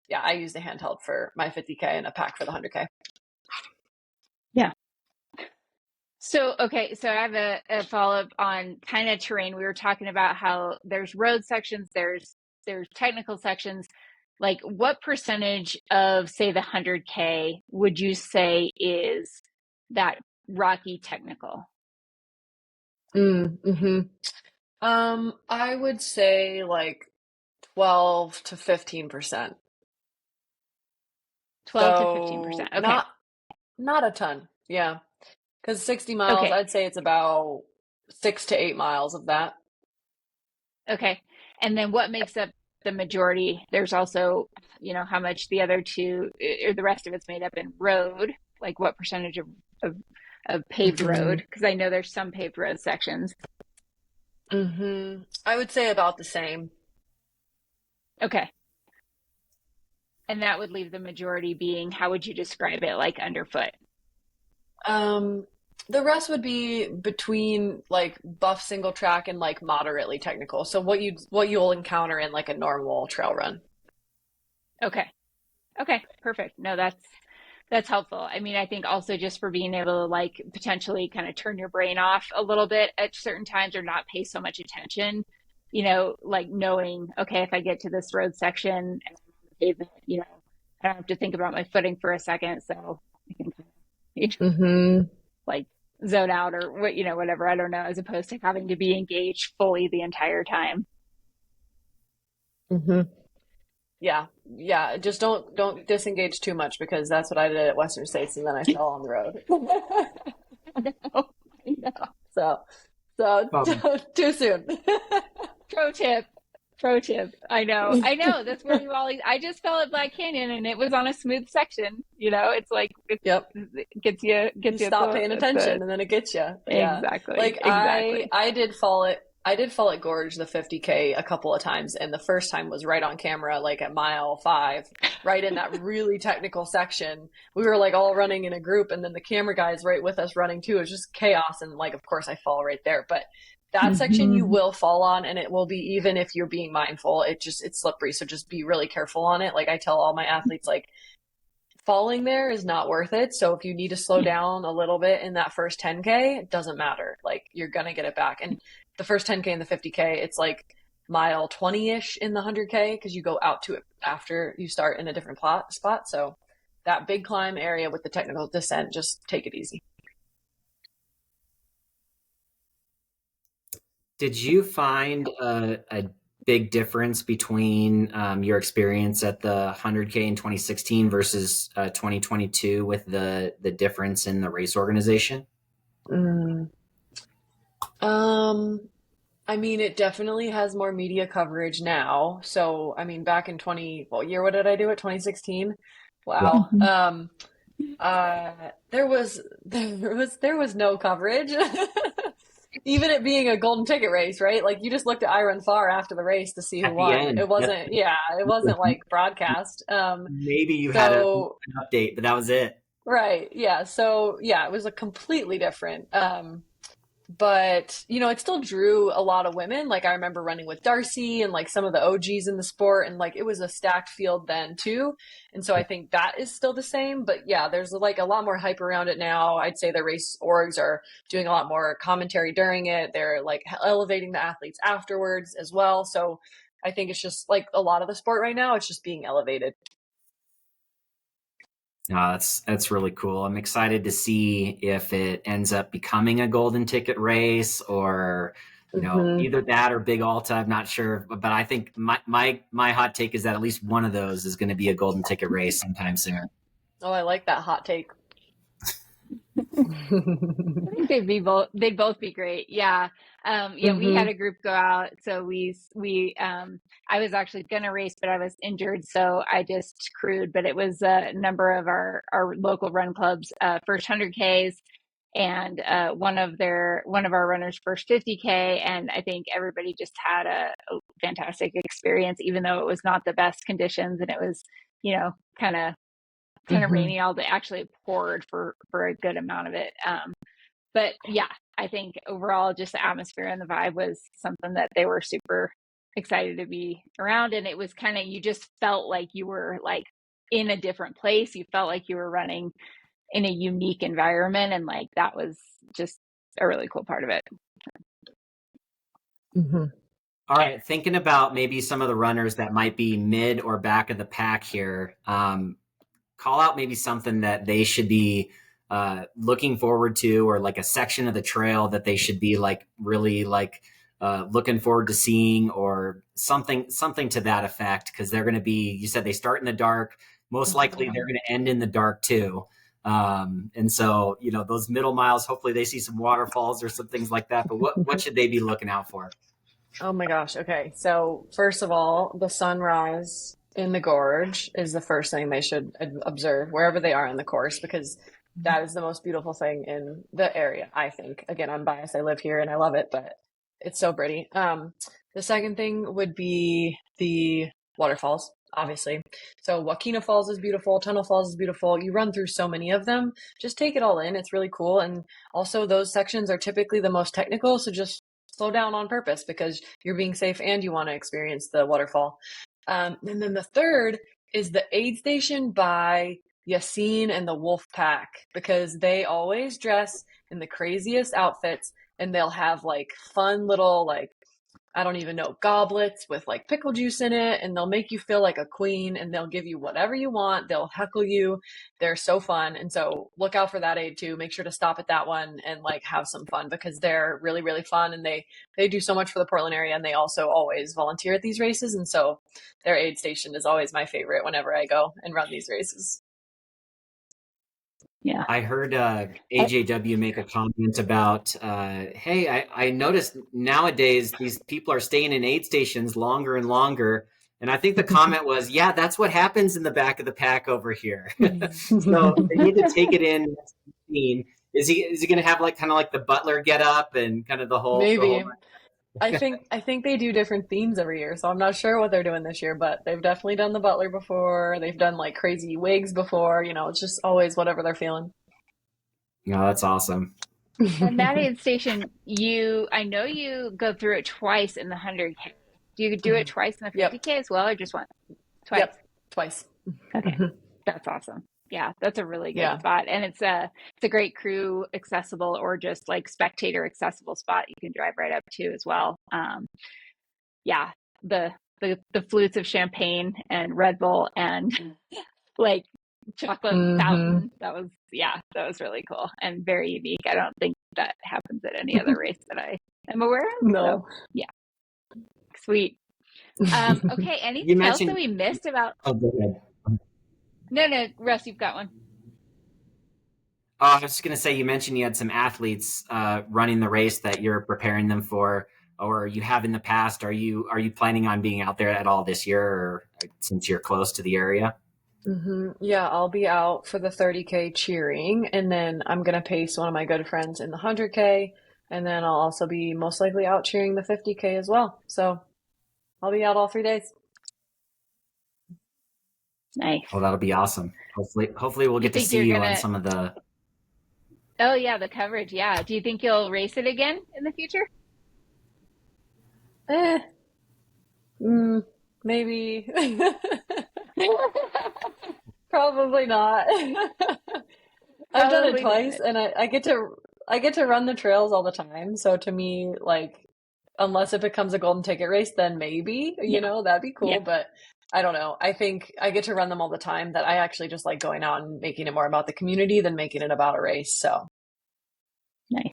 yeah, I use a handheld for my 50K and a pack for the 100K. Yeah. So, okay, so I have a follow-up on kind of terrain. We were talking about how there's road sections, there's technical sections. Like what percentage of, say, the 100K would you say is that rocky technical? Mm-hmm. I would say like 12 to 15%. 12 to So 15%. Okay. not a ton. Yeah. Because 60 miles, Okay. I'd say it's about 6 to 8 miles of that. Okay. And then what makes up the majority? There's also, how much the other two or the rest of it's made up in road, like what percentage of paved Mm-hmm. road? Because I know there's some paved road sections. Mm-hmm. I would say about the same. Okay. And that would leave the majority being, how would you describe it? Like underfoot? Um, the rest would be between like buff single track and like moderately technical. So what you'll encounter in like a normal trail run. Okay. Okay. Perfect. No, that's helpful. I mean, I think also just for being able to like potentially kind of turn your brain off a little bit at certain times or not pay so much attention, like knowing, okay, if I get to this road section and I'm on the pavement, I don't have to think about my footing for a second. So I can kind of, Mm-hmm. like zone out or what, whatever, I don't know, as opposed to having to be engaged fully the entire time. Hmm. Yeah. Yeah. Just don't disengage too much, because that's what I did at Western States, and then I fell on the road. I know. So, so Um, too soon. Pro tip. Pro tip. I know. I know. That's where you always, I just fell at Black Canyon and it was on a smooth section. It's like, Yep. it gets You you at stop paying attention and then it gets you. Yeah. exactly. Like Exactly. I did fall at Gorge the 50K a couple of times, and the first time was right on camera, like at mile 5, right in that really technical section. We were like all running in a group, and then the camera guy's right with us running too. It was just chaos, and like of course I fall right there. But that section you will fall on, and it will be, even if you're being mindful, it's slippery. So just be really careful on it. Like I tell all my athletes, like falling there is not worth it. So if you need to slow down a little bit in that first 10K, it doesn't matter. Like you're going to get it back. And the first 10K and the 50K, it's like mile 20-ish in the 100K, because you go out to it after you start in a different spot. So that big climb area with the technical descent, just take it easy. Did you find a big difference between your experience at the 100K in 2016 versus 2022 with the difference in the race organization? Mm. I mean, it definitely has more media coverage now. So, I mean, back in what year, what did I do at 2016? Yeah. Wow. There was no coverage. Even it being a golden ticket race, right? Like you just looked at Iron Far after the race to see who At the won. end, It wasn't, yeah, it wasn't like broadcast. maybe you had an So update, but that was it. right, yeah. So yeah, it was a completely different. But it still drew a lot of women. Like I remember running with Darcy and like some of the OGs in the sport, and like it was a stacked field then too. And so I think that is still the same. But yeah, there's like a lot more hype around it now. I'd say the race orgs are doing a lot more commentary during it. They're like elevating the athletes afterwards as well. So I think it's just like a lot of the sport right now, it's just being elevated. No, that's really cool. I'm excited to see if it ends up becoming a golden ticket race, or Hmm. either that or Big Alta. I'm not sure, but I think my hot take is that at least one of those is going to be a golden ticket race sometime soon. Oh, I like that hot take. I think they'd both be great. Yeah. Yeah, we had Hmm. a group go out. So I was actually going to race, but I was injured. So I just crewed, but it was a number of our local run clubs, first 100Ks, and one of our runners first 50K. And I think everybody just had a fantastic experience, even though it was not the best conditions, and it was, kind of Hmm. rainy all day. Actually, it poured for a good amount of it. But yeah, I think overall, just the atmosphere and the vibe was something that they were super excited to be around. And it was kind of, you just felt like you were like in a different place. You felt like you were running in a unique environment. And like that was just a really cool part of it. Hmm. All right, thinking about maybe some of the runners that might be mid or back of the pack here. Call out maybe something that they should be looking forward to, or like a section of the trail that they should be like really like looking forward to seeing, or something to that effect, because they're going to be, you said they start in the dark, most likely they're going to end in the dark too. And so those middle miles, hopefully they see some waterfalls or some things like that, but what should they be looking out for? Oh my gosh. Okay. So, first of all, the sunrise in the gorge is the first thing they should observe wherever they are in the course, because that is the most beautiful thing in the area, I think. Again, I'm biased. I live here and I love it, but it's so pretty. The second thing would be the waterfalls, obviously. So, Joaquina Falls is beautiful. Tunnel Falls is beautiful. You run through so many of them. Just take it all in. It's really cool. And also, those sections are typically the most technical. So, just slow down on purpose, because you're being safe and you want to experience the waterfall. And then the third is the aid station by Yassine and the Wolf Pack, because they always dress in the craziest outfits, and they'll have like fun little like I don't even know, goblets with like pickle juice in it, and they'll make you feel like a queen, and they'll give you whatever you want. They'll heckle you. They're so fun. And so look out for that aid too. Make sure to stop at that one and like have some fun, because they're really, really fun, and they do so much for the Portland area, and they also always volunteer at these races. And so their aid station is always my favorite whenever I go and run these races. Yeah. I heard AJW make a comment about, hey, I noticed nowadays these people are staying in aid stations longer and longer. And I think the comment was, yeah, that's what happens in the back of the pack over here. So they need to take it in. Is he going to have like kind of like the butler get up and kind of the whole Maybe. I think they do different themes every year, so I'm not sure what they're doing this year, but they've definitely done the butler before. They've done like crazy wigs before. You know, it's just always whatever they're feeling. No, that's awesome. And that aid station, I know you go through it twice in the 100K. Do you do it twice in the 50K as well, or just once? Twice. Yep, twice. Okay, that's awesome. Yeah, that's a really good spot, and it's a great crew accessible or just like spectator accessible spot. You can drive right up to as well. Yeah, the flutes of champagne and Red Bull and like chocolate fountain. That was really cool and very unique. I don't think that happens at any other race that I am aware of. No. So, yeah, sweet. Okay, anything else that we missed about? Oh, go ahead. No, Russ, you've got one. I was just going to say, you mentioned you had some athletes running the race that you're preparing them for, or you have in the past. Are you planning on being out there at all this year, or since you're close to the area? Yeah, I'll be out for the 30K cheering, and then I'm going to pace one of my good friends in the 100K, and then I'll also be most likely out cheering the 50K as well. So I'll be out all 3 days. Nice. Well, that'll be awesome. Hopefully we'll get to see you on some of the... Oh, yeah, the coverage, yeah. Do you think you'll race it again in the future? Maybe. Probably not. I've done it twice, and I get to run the trails all the time. So to me, like, unless it becomes a golden ticket race, then maybe, you know, that'd be cool. Yeah. But I don't know. I think I get to run them all the time, that I actually just like going out and making it more about the community than making it about a race. So nice.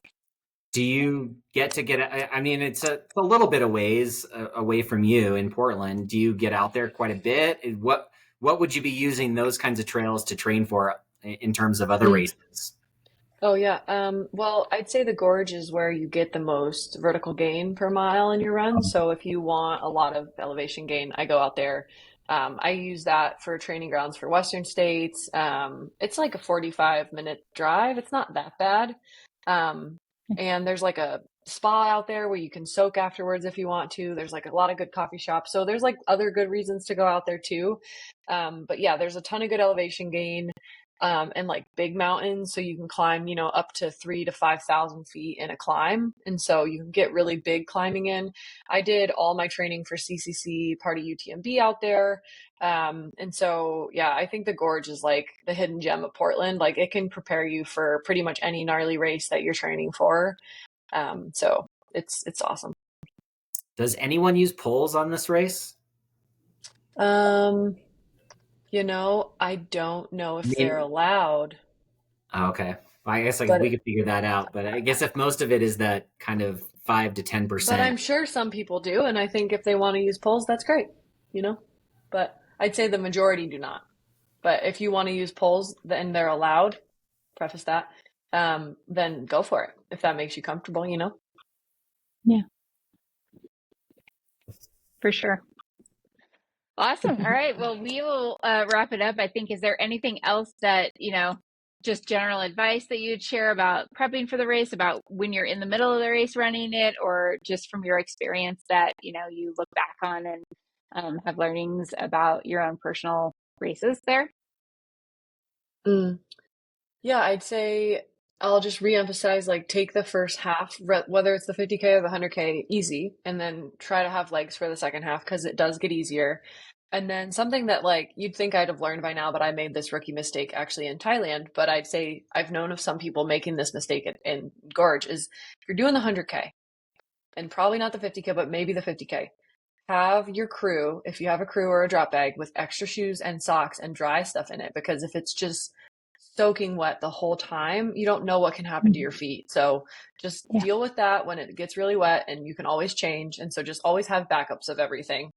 Do you I mean, it's a little bit of ways away from you in Portland. Do you get out there quite a bit? What would you be using those kinds of trails to train for in terms of other races? Oh, yeah. Well, I'd say the Gorge is where you get the most vertical gain per mile in your run. So if you want a lot of elevation gain, I go out there. I use that for training grounds for Western States. It's like a 45-minute drive. It's not that bad. And there's like a spa out there where you can soak afterwards if you want to. There's like a lot of good coffee shops. So there's like other good reasons to go out there too. But yeah, there's a ton of good elevation gain. And like big mountains, so you can climb, you know, up to 3,000 to 5,000 feet in a climb, and so you can get really big climbing in. I did all my training for CCC, part of UTMB out there, and so yeah, I think the Gorge is like the hidden gem of Portland. Like it can prepare you for pretty much any gnarly race that you're training for. So it's awesome. Does anyone use poles on this race? You know, I don't know if they're allowed. Oh, okay. Well, I guess we could figure that out. But I guess if most of it is that kind of 5 to 10%. But I'm sure some people do. And I think if they want to use poles, that's great, you know. But I'd say the majority do not. But if you want to use poles and they're allowed, preface that, then go for it if that makes you comfortable, you know. Yeah. For sure. Awesome. All right. Well, we will wrap it up. I think, is there anything else that, you know, just general advice that you'd share about prepping for the race, about when you're in the middle of the race running it, or just from your experience that, you know, you look back on and have learnings about your own personal races there? Yeah, I'd say I'll just reemphasize, like, take the first half, whether it's the 50K or the 100K, easy, and then try to have legs for the second half, because it does get easier. And then something that, like, you'd think I'd have learned by now, but I made this rookie mistake actually in Thailand, but I'd say I've known of some people making this mistake in Gorge, is if you're doing the 100K, and probably not the 50K, but maybe the 50K. Have your crew, if you have a crew or a drop bag, with extra shoes and socks and dry stuff in it, because if it's just soaking wet the whole time, you don't know what can happen to your feet. So just Yeah. deal with that when it gets really wet, and you can always change. And so just always have backups of everything,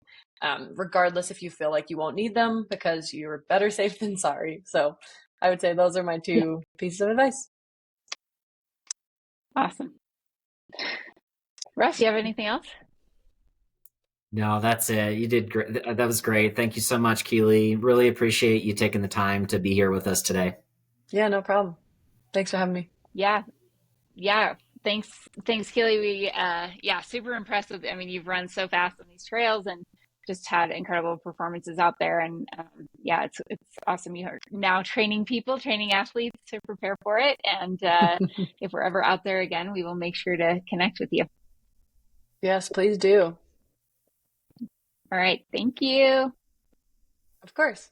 regardless if you feel like you won't need them, because you're better safe than sorry. So I would say those are my Yeah. two pieces of advice. Awesome. Russ, you have anything else? No, that's it. You did great. That was great. Thank you so much, Keely. Really appreciate you taking the time to be here with us today. Yeah, no problem. Thanks for having me. Yeah. Yeah. Thanks, Keely. Yeah, super impressive. I mean, you've run so fast on these trails and just had incredible performances out there. And yeah, it's awesome. You are now training athletes to prepare for it. And if we're ever out there again, we will make sure to connect with you. Yes, please do. All right. Thank you. Of course.